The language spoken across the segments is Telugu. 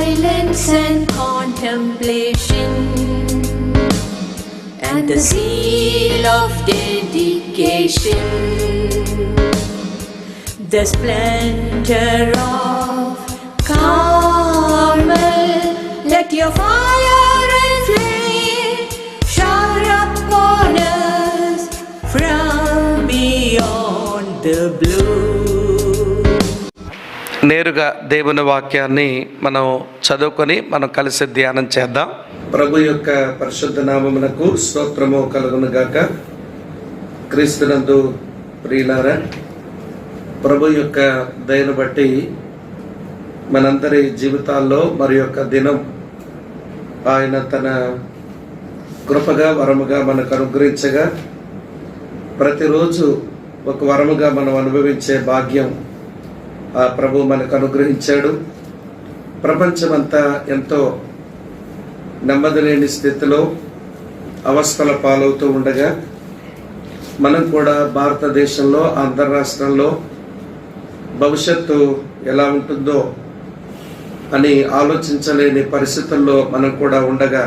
silence and contemplation, and the seal of dedication, the splendor of Carmel. Let your fire and flame shower upon us from beyond the blue. నేరుగా దేవుని వాక్యాన్ని మనం చదువుకొని మనం కలిసి ధ్యానం చేద్దాం. ప్రభు యొక్క పరిశుద్ధ నామమునకు స్తోత్రము కలుగును గాక. క్రీస్తునందు ప్రియులారా, ప్రభు యొక్క దయను బట్టి మనందరి జీవితాల్లో మరి యొక్క దినం ఆయన తన కృపగా వరముగా మనకు అనుగ్రహించగా, ప్రతిరోజు ఒక వరముగా మనం అనుభవించే భాగ్యం ఆ ప్రభు మనకు అనుగ్రహించాడు. ప్రపంచమంతా ఎంతో నెమ్మది లేని స్థితిలో అవస్థల పాలవుతూ ఉండగా, మనం కూడా భారతదేశంలో ఆంధ్ర రాష్ట్రంలో భవిష్యత్తు ఎలా ఉంటుందో అని ఆలోచించలేని పరిస్థితుల్లో మనం కూడా ఉండగా,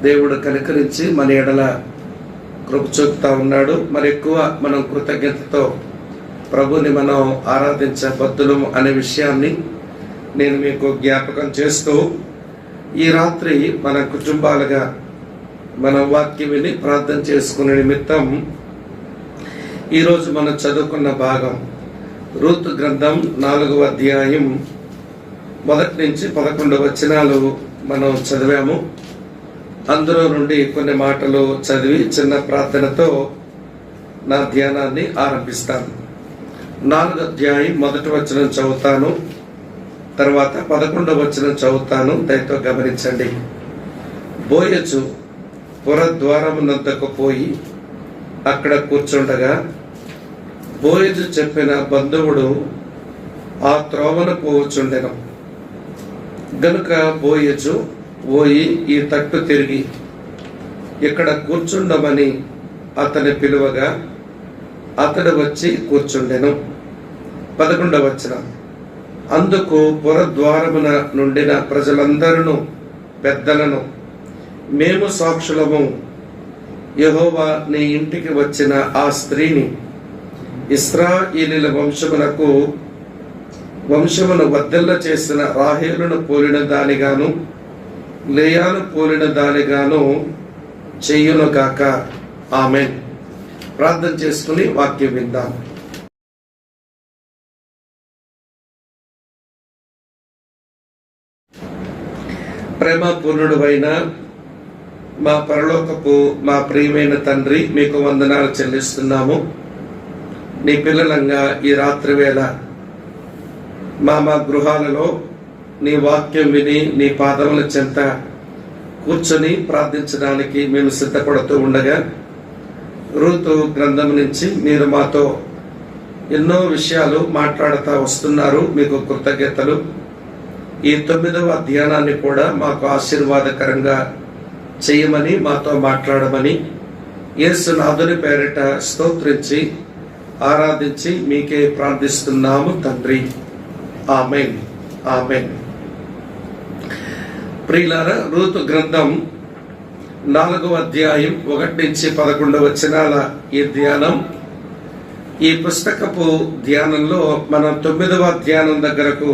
దేవుడు కనికరించి మన ఎడల కృప చూపుతా ఉన్నాడు. మరి ఎక్కువ మనం కృతజ్ఞతతో ప్రభుని మనం ఆరాధించే బద్దులం అనే విషయాన్ని నేను మీకు జ్ఞాపకం చేస్తూ, ఈ రాత్రి మన కుటుంబాలుగా మన వాక్యం విని ప్రార్థన చేసుకునే నిమిత్తం ఈరోజు మనం చదువుకున్న భాగం రూతు గ్రంథం 4వ అధ్యాయం 1 నుంచి 11 వచనాలు మనం చదివాము. అందులో నుండి కొన్ని మాటలు చదివి చిన్న ప్రార్థనతో నా ధ్యానాన్ని ఆరంభిస్తాను. 4వ అధ్యాయం 1వ వచనం చదువుతాను, తర్వాత 11వ వచనం చదువుతాను. దయతో గమనించండి. బోయజు పురద్వారమునంతకు పోయి అక్కడ కూర్చుండగా, బోయజు చెప్పిన బంధువుడు ఆ త్రోవను పోవచుండెను. గనుక బోయజు పోయి ఈ తట్టు తిరిగి ఇక్కడ కూర్చుండమని అతని పిలువగా అతడు వచ్చి కూర్చుండెను. 11వ వచనం. అందుకు పురద్వారమున నుండిన ప్రజలందరూ పెద్దలను, మేము సాక్షులము, యెహోవా నీ ఇంటికి వచ్చిన ఆ స్త్రీని ఇశ్రాయేలీయుల వంశమును వర్ధిల్ల చేసిన రాహేలును పోలిన దానిగాను లేయాను పోలిన దానిగాను చెయ్యును గాక. ఆమేన్. ప్రార్థన చేసుకుని వాక్యం విందాం. ప్రేమ పూర్ణుడువైన మా పరలోకపు మా ప్రియమైన తండ్రి, మీకు వందనాలు చెల్లిస్తున్నాము. నీ పిల్లలంగా ఈ రాత్రి వేళ మా గృహాలలో నీ వాక్యం విని నీ పాదముల చెంత కూర్చొని ప్రార్థించడానికి మేము సిద్ధపడుతూ ఉండగా, రూతు గ్రంథం నుంచి మీరు మాతో ఎన్నో విషయాలు మాట్లాడుతూ వస్తున్నారు. మీకు కృతజ్ఞతలు. ఈ 9వ అధ్యాయాన్ని కూడా మాకు ఆశీర్వాదకరంగా చేయమని, మాతో మాట్లాడమని యేసునాథుని పేరిట స్తోత్రించి ఆరాధించి మీకే ప్రార్థిస్తున్నాము తండ్రి. ఆమేన్, ఆమేన్. ప్రియులారా, రూతు గ్రంథం 4వ అధ్యాయం 1 నుంచి 11 వచనాల ఈ ధ్యానం, ఈ పుస్తకపు ధ్యానంలో మనం 9వ అధ్యాయం దగ్గరకు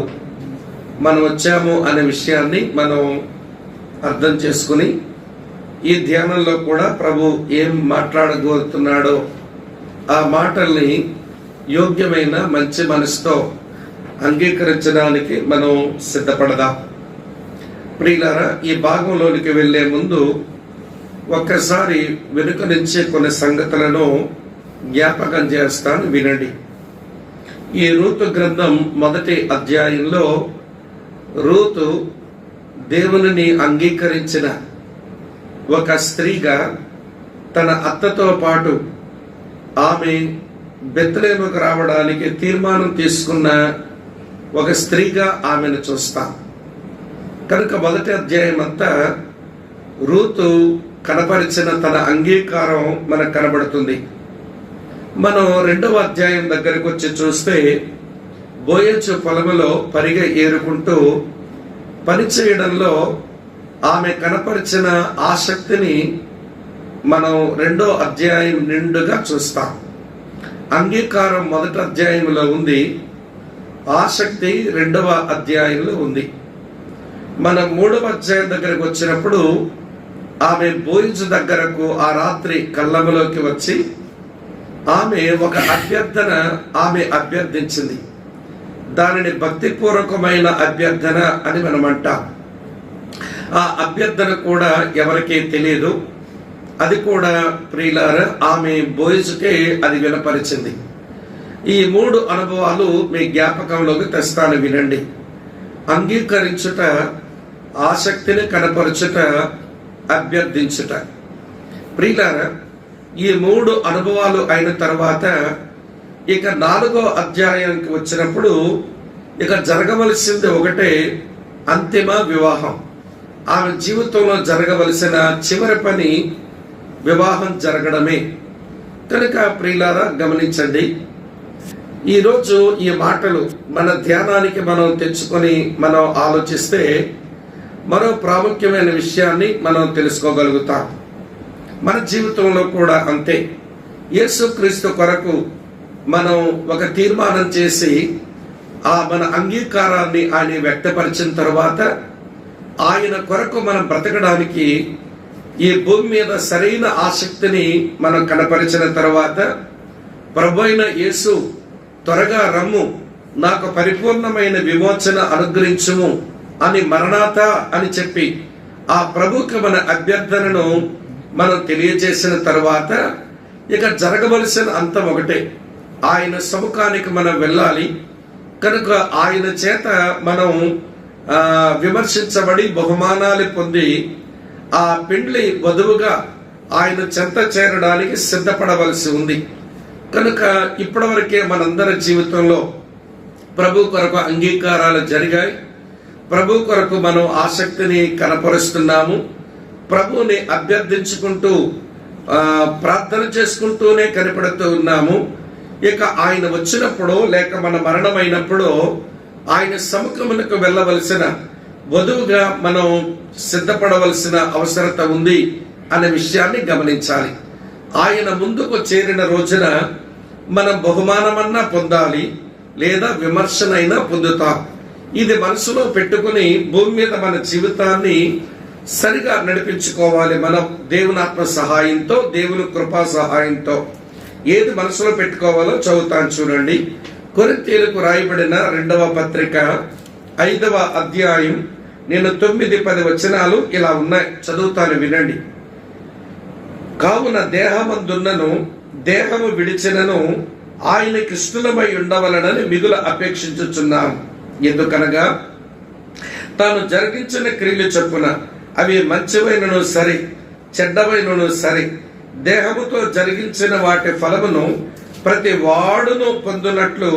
మనం వచ్చాము అనే విషయాన్ని మనం అర్థం చేసుకుని, ఈ ధ్యానంలో కూడా ప్రభు ఏం మాట్లాడగోరుతున్నాడో ఆ మాటల్ని యోగ్యమైన మంచి మనసుతో అంగీకరించడానికి మనం సిద్ధపడదాం. ప్రియులారా, ఈ భాగంలోనికి వెళ్లే ముందు ఒక్కసారి వెనుక నుంచి కొన్ని సంగతులను జ్ఞాపకం చేస్తాను, వినండి. ఈ రూతు గ్రంథం 1వ అధ్యాయంలో రూతు దేవునిని అంగీకరించిన ఒక స్త్రీగా, తన అత్తతో పాటు ఆమె బెత్లెహేముకు రావడానికి తీర్మానం తీసుకున్న ఒక స్త్రీగా ఆమెను చూస్తాం. కనుక 1వ అధ్యాయం అంతా రూతు కనపరిచిన తన అంగీకారం మనకు కనబడుతుంది. మనం 2వ అధ్యాయం దగ్గరకు వచ్చి చూస్తే, బోయజు పొలములో పరిగె ఏరుకుంటూ పనిచేయడంలో ఆమె కనపరిచిన ఆసక్తిని మనం 2వ అధ్యాయం నిండుగా చూస్తాం. అంగీకారం 1వ అధ్యాయంలో ఉంది, ఆసక్తి 2వ అధ్యాయంలో ఉంది. మనం 3వ అధ్యాయం దగ్గరకు వచ్చినప్పుడు ఆమె బోయజు దగ్గరకు ఆ రాత్రి కళ్ళములోకి వచ్చి ఆమె ఒక అభ్యర్థించింది. దానిని భక్తిపూర్వకమైన అభ్యర్థన అని మనం అంటాం. ఆ అభ్యర్థన కూడా ఎవరికీ తెలియదు. అది కూడా ప్రియులారా ఆమె బోయజుకే అది వినపరిచింది. ఈ 3 అనుభవాలు మీ జ్ఞాపకంలోకి తెస్తాను, వినండి. అంగీకరించుట, ఆసక్తిని కనపరచుట, అభ్యర్థించుట. ప్రియులారా ఈ 3 అనుభవాలు అయిన తర్వాత ఇక 4వ అధ్యాయానికి వచ్చినప్పుడు ఇక జరగవలసింది ఒకటే, అంతిమ వివాహం. ఆమె జీవితంలో జరగవలసిన చివరి పని వివాహం జరగడమే. కనుక ప్రియులారా గమనించండి, ఈరోజు ఈ మాటలు మన ధ్యానానికి మనం తెచ్చుకొని మనం ఆలోచిస్తే మరో ప్రాముఖ్యమైన విషయాన్ని మనం తెలుసుకోగలుగుతాం. మన జీవితంలో కూడా అంతే. యేసుక్రీస్తు కొరకు మనం ఒక తీర్మానం చేసి మన అంగీకారాన్ని ఆయన వ్యక్తపరిచిన తర్వాత ఆయన కొరకు మనం బ్రతకడానికి ఈ భూమి మీద సరైన ఆసక్తిని మనం కనపరిచిన తర్వాత ప్రభువైన యేసు త్వరగా రమ్ము, నాకు పరిపూర్ణమైన విమోచన అనుగ్రహించుము అని మరణాత అని చెప్పి ఆ ప్రభుకి మన అభ్యర్థనను మనం తెలియజేసిన తర్వాత ఇక జరగవలసిన అంతం ఒకటే, ఆయన సముఖానికి మనం వెళ్ళాలి. కనుక ఆయన చేత మనం విమర్శించబడి బహుమానాలు పొంది ఆ పెండ్లి వధువుగా ఆయన చెంత చేరడానికి సిద్ధపడవలసి ఉంది. కనుక ఇప్పటివరకే మనందరి జీవితంలో ప్రభు కొరకు అంగీకారాలు జరిగాయి. ప్రభు కొరకు మనం ఆసక్తిని కనపరుస్తున్నాము. ప్రభుని అభ్యర్థించుకుంటూ ప్రార్థన చేసుకుంటూనే కనపడుతూ ఉన్నాము. ఇక ఆయన వచ్చినప్పుడు లేక మన మరణమైనప్పుడు ఆయన సముఖమునకు వెళ్ళవలసిన వధువుగా మనం సిద్ధపడవలసిన అవసరత ఉంది అనే విషయాన్ని గమనించాలి. ఆయన ముందుకు చేరిన రోజున మనం బహుమానమన్నా పొందాలి, లేదా విమర్శనైనా పొందుతాం. ఇది మనసులో పెట్టుకుని భూమి మీద మన జీవితాన్ని సరిగా నడిపించుకోవాలి. మనం దేవుని ఆత్మ సహాయంతో, దేవుని కృపా సహాయంతో ఏది మనసులో పెట్టుకోవాలో చదువుతాను, చూడండి. కొరింథీయులకు రాయబడిన 2వ పత్రిక 5వ అధ్యాయం నేను 9-10 వచనాలు ఇలా ఉన్నాయి, చదువుతాను, వినండి. కావున దేహమందున్నను దేహము విడిచినను ఆయనకి ఇష్టమై ఉండవలనని మిగుల అపేక్షించుచున్నాను. ఎందుకనగా తాను జరిగించిన క్రియలు చొప్పున అవి మంచివైనను సరి, చెడ్డవైనను సరి, దేహముతో జరిగించిన వాటి ఫలమును ప్రతి వాడును పొందునట్లు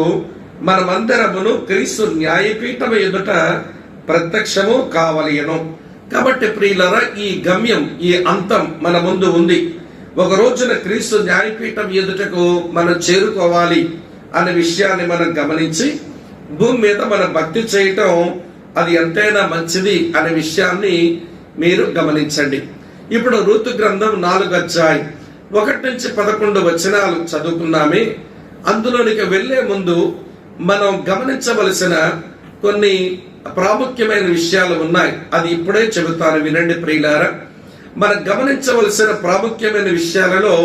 మనమందరమును క్రీస్తు న్యాయపీఠం ఎదుట ప్రత్యక్షము కావలయను. కాబట్టి ప్రియులరా ఈ గమ్యం, ఈ అంతం మన ముందు ఉంది. ఒక రోజున క్రీస్తు న్యాయపీఠం ఎదుటకు మనం చేరుకోవాలి అనే విషయాన్ని మనం గమనించి భూమి మీద మనం భక్తి చేయటం అది ఎంతైనా మంచిది అనే విషయాన్ని మీరు గమనించండి. ఇప్పుడు రూతు గ్రంథం 4వ అధ్యాయం 1-11 వచనాలు చదువుకున్నామే. అందులోనికి వెళ్లే ముందు మనం గమనించవలసిన కొన్ని ప్రాముఖ్యమైన విషయాలు ఉన్నాయి. అది ఇప్పుడే చెబుతాను, వినండి ప్రియులారా. మనం గమనించవలసిన ప్రాముఖ్యమైన విషయాలలో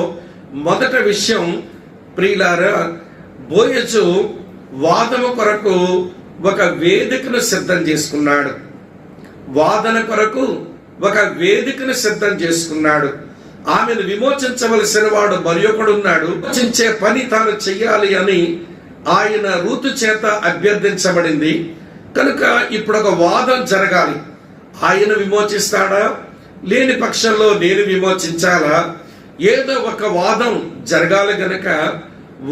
మొదటి విషయం ప్రియులారా, బోయజు వాదము కొరకు ఒక వేదికను సిద్ధం చేసుకున్నాడు. వాదన కొరకు ఒక వేదికను సిద్ధం చేసుకున్నాడు. ఆమెను విమోచించవలసిన వాడు మరి ఒకడున్నాడు. విమోచించే పని తాను చెయ్యాలి అని ఆయన రూతు చేత అభ్యర్థించబడింది. కనుక ఇప్పుడు ఒక వాదం జరగాలి. ఆయన విమోచిస్తాడా, లేని పక్షంలో నేను విమోచించాలా, ఏదో ఒక వాదం జరగాలి. గనక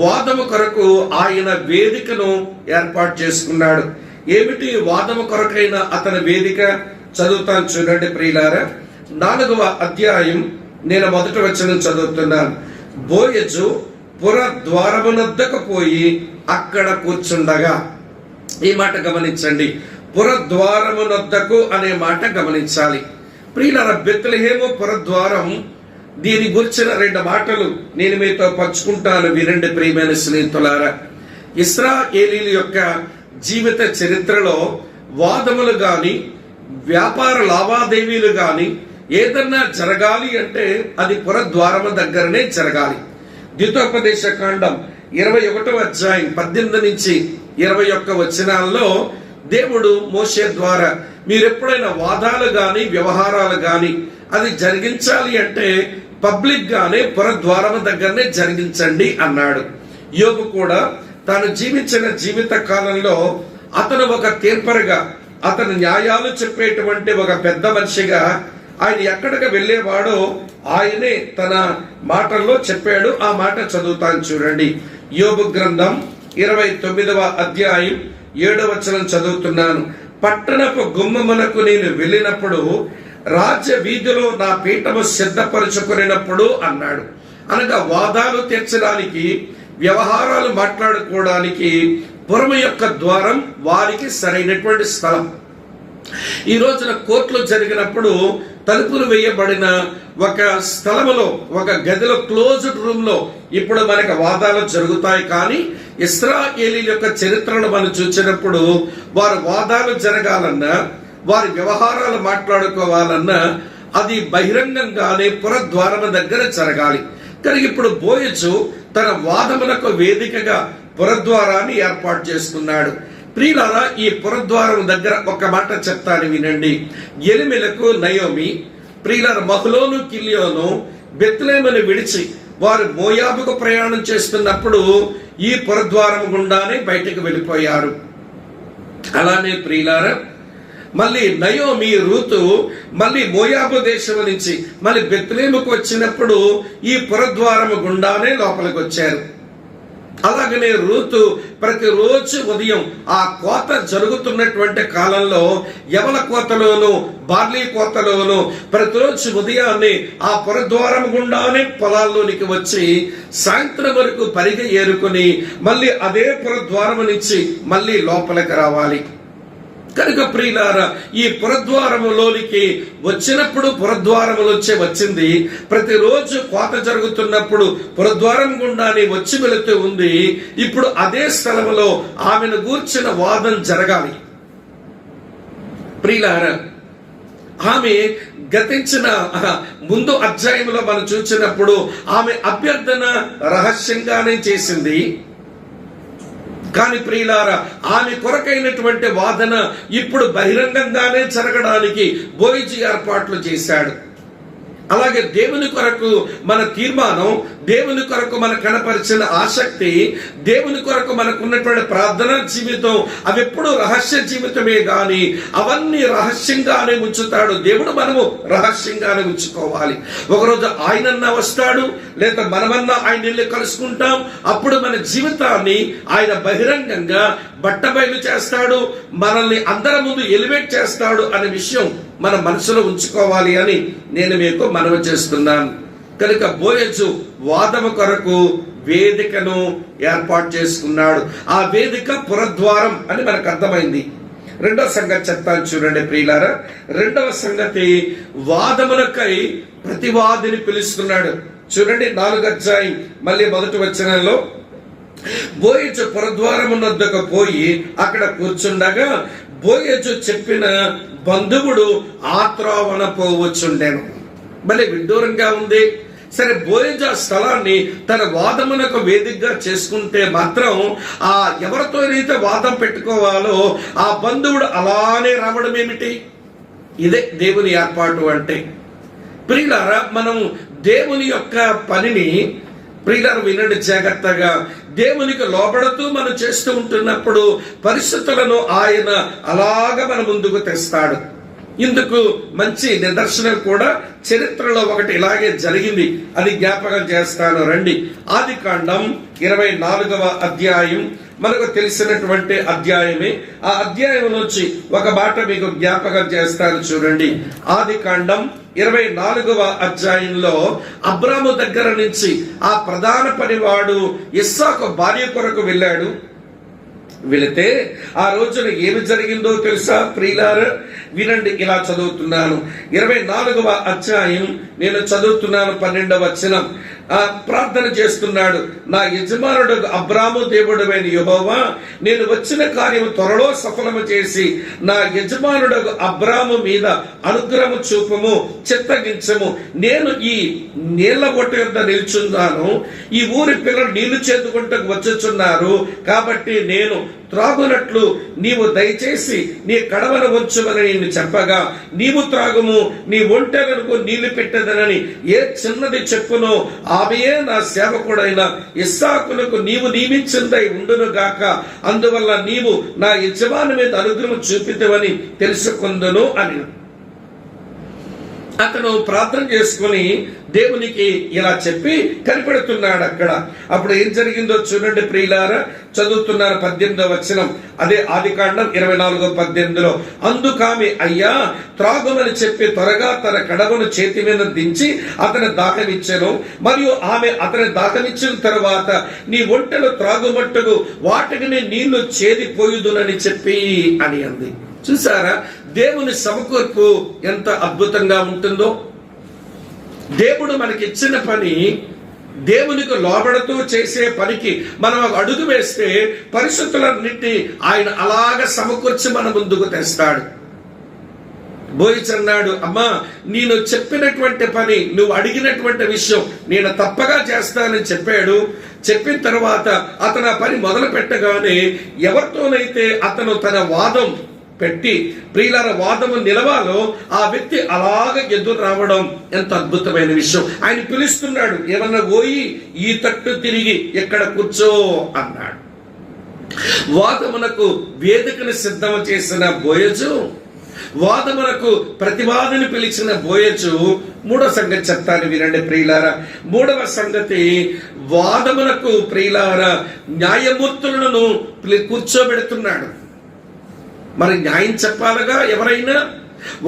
వాదము కొరకు ఆయన వేదికను ఏర్పాటు చేసుకున్నాడు. ఏమిటి వాదము కొరకైన అతని వేదిక? చదువుతాను, చూడండి ప్రియులారా. 4వ అధ్యాయం నేను 1వ వచనం చదువుతున్నాను. బోయజు పుర ద్వారమునొద్దకు పోయి అక్కడ కూర్చుండగా, ఈ మాట గమనించండి. పురద్వారమునొద్దకు అనే మాట గమనించాలి. ప్రియులారా, బెత్లెహేము పురద్వారం, దీని గురించిన 2 మాటలు నేను మీతో పంచుకుంటాను, వినండి ప్రియమైన స్నేహితులారా. ఇశ్రాయేలీయుల యొక్క జీవిత చరిత్రలో వాదములు గాని, వ్యాపార లావాదేవీలు గాని ఏదన్నా జరగాలి అంటే అది పురద్వారము దగ్గరనే జరగాలి. ద్వితోపదేశ కాండం 21వ అధ్యాయం 18 నుంచి 21 వచనాల్లో దేవుడు మోషే ద్వారా మీరెప్పుడైనా వాదాలు గాని వ్యవహారాలు గాని అది జరిగించాలి అంటే పబ్లిక్ గానే పురద్వారము దగ్గరనే జరిగించండి అన్నాడు. యోబు కూడా తాను జీవించిన జీవిత కాలంలో అతను ఒక తీర్పరగా, అతను న్యాయాలు చెప్పేటువంటి ఒక పెద్ద మనిషిగా ఆయన ఎక్కడికి వెళ్ళేవాడో ఆయనే తన మాటల్లో చెప్పాడు. ఆ మాట చదువుతాను చూడండి. యోబు గ్రంథం 29వ అధ్యాయం 7వ వచనం చదువుతున్నాను. పట్టణపు గుమ్మమునకు నేను వెళ్ళినప్పుడు రాజ్య వీధిలో నా పీఠము సిద్ధపరచుకునేటప్పుడు అన్నాడు. అనగా వాదాలు తీర్చడానికి, వ్యవహారాలు మాట్లాడుకోవడానికి పురము యొక్క ద్వారం వారికి సరైనటువంటి స్థలం. ఈ రోజున కోర్టులు జరిగినప్పుడు తలుపులు వేయబడిన ఒక స్థలములో, ఒక గదిలో, క్లోజ్డ్ రూమ్ లో ఇప్పుడు మనకి వాదాలు జరుగుతాయి. కానీ ఇశ్రాయేలీయుల యొక్క చరిత్రను మనం చూసినప్పుడు వారు వాదాలు జరగాలన్నా, వారి వ్యవహారాలు మాట్లాడుకోవాలన్నా అది బహిరంగంగానే పురద్వారము దగ్గర జరగాలి. కానీ ఇప్పుడు బోయజు తన వాదములకు వేదికగా పురద్వారాన్ని ఏర్పాటు చేసుకున్నాడు. ప్రియులారా, ఈ పురద్వారం దగ్గర ఒక మాట చెప్తాను వినండి. ఎలిమెలకు నయోమి, ప్రియులారా, మహ్లోను కిల్యోను బెత్లెహేమును విడిచి వారు మోయాబుకు ప్రయాణం చేస్తున్నప్పుడు ఈ పురద్వారం గుండానే బయటకు వెళ్ళిపోయారు. అలానే ప్రియులారా, మళ్ళీ నయోమి, రూతు మళ్ళీ మోయాబు దేశం నుంచి మళ్ళీ బెత్లెహేముకు వచ్చినప్పుడు ఈ పురద్వారము గుండానే లోపలికి వచ్చారు. అలాగనే రూతు ప్రతిరోజు ఉదయం ఆ కోత జరుగుతున్నటువంటి కాలంలో యవల కోతలోను, బార్లీ కోతలోను ప్రతిరోజు ఉదయాన్నే ఆ పురద్వారం గుండానే పొలాల్లోనికి వచ్చి సాయంత్రం వరకు పరిగె ఏరుకుని మళ్ళీ అదే పురద్వారం నుంచి మళ్ళీ లోపలికి రావాలి. కనుక ప్రియులారా, ఈ పురద్వారములోనికి వచ్చినప్పుడు పురద్వారములోంచే వచ్చింది. ప్రతిరోజు కోత జరుగుతున్నప్పుడు పురద్వారం గుండానే వచ్చి వెళుతూ ఉంది. ఇప్పుడు అదే స్థలంలో ఆమెను గూర్చిన వాదన జరగాలి. ప్రియులారా, ఆమె గతించిన ముందు అధ్యాయంలో మనం చూసినప్పుడు ఆమె అభ్యర్థన రహస్యంగానే చేసింది. కానీ ప్రియులారా, ఆమె కొరకైనటువంటి వాదన ఇప్పుడు బహిరంగంగానే జరగడానికి బోయజు ఏర్పాట్లు చేశాడు. అలాగే దేవుని కొరకు మన తీర్మానం, దేవుని కొరకు మన కనపరిచిన ఆసక్తి, దేవుని కొరకు మనకున్నటువంటి ప్రార్థనా జీవితం అవి ఎప్పుడు రహస్య జీవితమే గాని అవన్నీ రహస్యంగానే ఉంచుతాడు దేవుడు. మనము రహస్యంగానే ఉంచుకోవాలి. ఒకరోజు ఆయనన్నా వస్తాడు, లేదా మనమన్నా ఆయన వెళ్ళి కలుసుకుంటాం. అప్పుడు మన జీవితాన్ని ఆయన బహిరంగంగా బట్టబయలు చేస్తాడు, మనల్ని అందరి ముందు ఎలివేట్ చేస్తాడు అనే విషయం మన మనసులో ఉంచుకోవాలి అని నేను మీకు మనవి చేస్తున్నాను. కనుక బోయజు వాదము కొరకు వేదికను ఏర్పాటు చేసుకున్నాడు. ఆ వేదిక పురద్వారం అని మనకు అర్థమైంది. రెండవ సంగతి చెప్తాను చూడండి ప్రియులారా. రెండవ సంగతి, వాదములకై ప్రతివాదిని పిలుస్తున్నాడు. చూడండి 4వ అధ్యాయం మళ్ళీ 1వ వచనంలో, బోయజు పురద్వారమునొద్దకు పోయి అక్కడ కూర్చుండగా బోయజు చెప్పిన బంధువుడు ఆత్రావణ పోవచ్చుండెను. మళ్ళీ విడ్డూరంగా ఉంది. సరే, బోయజు ఆ స్థలాన్ని తన వాదమునకు వేదికగా చేసుకుంటే మాత్రం ఆ ఎవరితో అయితే వాదం పెట్టుకోవాలో ఆ బంధువుడు అలానే రావడం ఏమిటి? ఇదే దేవుని ఏర్పాటు అంటే. ప్రియులారా, మనం దేవుని యొక్క పనిని, ప్రియులారా వినండి జాగ్రత్తగా, దేవునికి లోబడుతూ మనం చేస్తూ ఉంటున్నప్పుడు పరిస్థితులను ఆయన అలాగా మన ముందుకు తెస్తాడు. ఇందుకు మంచి నిదర్శనం కూడా చరిత్రలో ఒకటి ఇలాగే జరిగింది, అది జ్ఞాపకం చేస్తాను రండి. ఆదికాండం 24వ అధ్యాయం మనకు తెలిసినటువంటి అధ్యాయమే. ఆ అధ్యాయం నుంచి ఒక మాట మీకు జ్ఞాపకం చేస్తాను చూడండి. ఆదికాండం 24వ అధ్యాయంలో అబ్రాము దగ్గర నుంచి ఆ ప్రధాన పనివాడు ఇస్సాకు భార్య కొరకు వెళ్ళాడు. వెళితే ఆ రోజున ఏమి జరిగిందో తెలుసా ప్రియులారా? వినండి, ఇలా చదువుతున్నాను. 24వ అధ్యాయం నేను చదువుతున్నాను, 12వ వచనం. ప్రార్థన చేస్తున్నాడు. నా యజమానుడు అబ్రాము దేవుడైన యెహోవా, నేను వచ్చిన కార్యం త్వరలో సఫలము చేసి నా యజమానుడు అబ్రాము మీద అనుగ్రహము చూపము, చిత్తగించము. నేను ఈ నీళ్ల ఒట్టు యొద్ద నిల్చున్నాను, ఈ ఊరి పిల్లలు నీళ్లు చేతుకుంటూ వచ్చుచున్నారు, కాబట్టి నేను త్రాగునట్లు నీవు దయచేసి నీ కడవను ఉంచుమని నేను చెప్పగా, నీవు త్రాగుము, నీ ఒంటెలకు నీళ్లు పెట్టదనని ఏ చిన్నది చెప్పునో ఆమెయే నా సేవకుడైన ఇస్సాకులకు నీవు నియమించిందై ఉండును గాక. అందువల్ల నీవు నా యజమాని మీద అనుగ్రహం చూపితవని తెలుసుకుందును అని అతను ప్రార్థన చేసుకుని దేవునికి ఇలా చెప్పి కనిపెడుతున్నాడు అక్కడ. అప్పుడు ఏం జరిగిందో చూడండి ప్రియులారా, చదువుతున్నారు 18వ వచనం. అదే ఆదికాండం 24:18. అందుకామె, అయ్యా త్రాగుమని చెప్పి త్వరగా తన కడవను చేతి మీద దించి అతని దాహమిచ్చెను. మరియు ఆమె అతని దాహమిచ్చిన తరువాత, నీ ఒంటెలు త్రాగుమట్టుకు వాటికి నీళ్లు చేదిపోయుదునని చెప్పి అని అంది. చూసారా దేవుని సమకూర్పు ఎంత అద్భుతంగా ఉంటుందో. దేవుడు మనకి ఇచ్చిన పని, దేవునికి లోబడుతూ చేసే పనికి మనం అడుగు వేస్తే పరిస్థితులన్నింటినీ ఆయన అలాగ సమకూర్చి మన ముందుకు తెస్తాడు. బోయజ్ అన్నాడు, అమ్మా నేను చెప్పినటువంటి పని, నువ్వు అడిగినటువంటి విషయం నేను తప్పగా చేస్తానని చెప్పాడు. చెప్పిన తర్వాత అతను ఆ పని మొదలు పెట్టగానే ఎవరితోనైతే అతను తన వాదం పెట్టి ప్రియులార వాదము నిలవాలో ఆ వ్యక్తి అలాగ ఎదురు రావడం ఎంత అద్భుతమైన విషయం. ఆయన పిలుస్తున్నాడు, ఏమన్నా పోయి ఈ తట్టు తిరిగి ఎక్కడ కూర్చో అన్నాడు. వాదమునకు వేదికను సిద్ధం చేసిన బోయజు, వాదమునకు ప్రతివాదిని పిలిచిన బోయజు. మూడవ సంగతి చెప్తాను వినండి ప్రియులారా. మూడవ సంగతి, వాదమునకు ప్రియులారా న్యాయమూర్తులను కూర్చోబెడుతున్నాడు. మరి న్యాయం చెప్పాలిగా ఎవరైనా.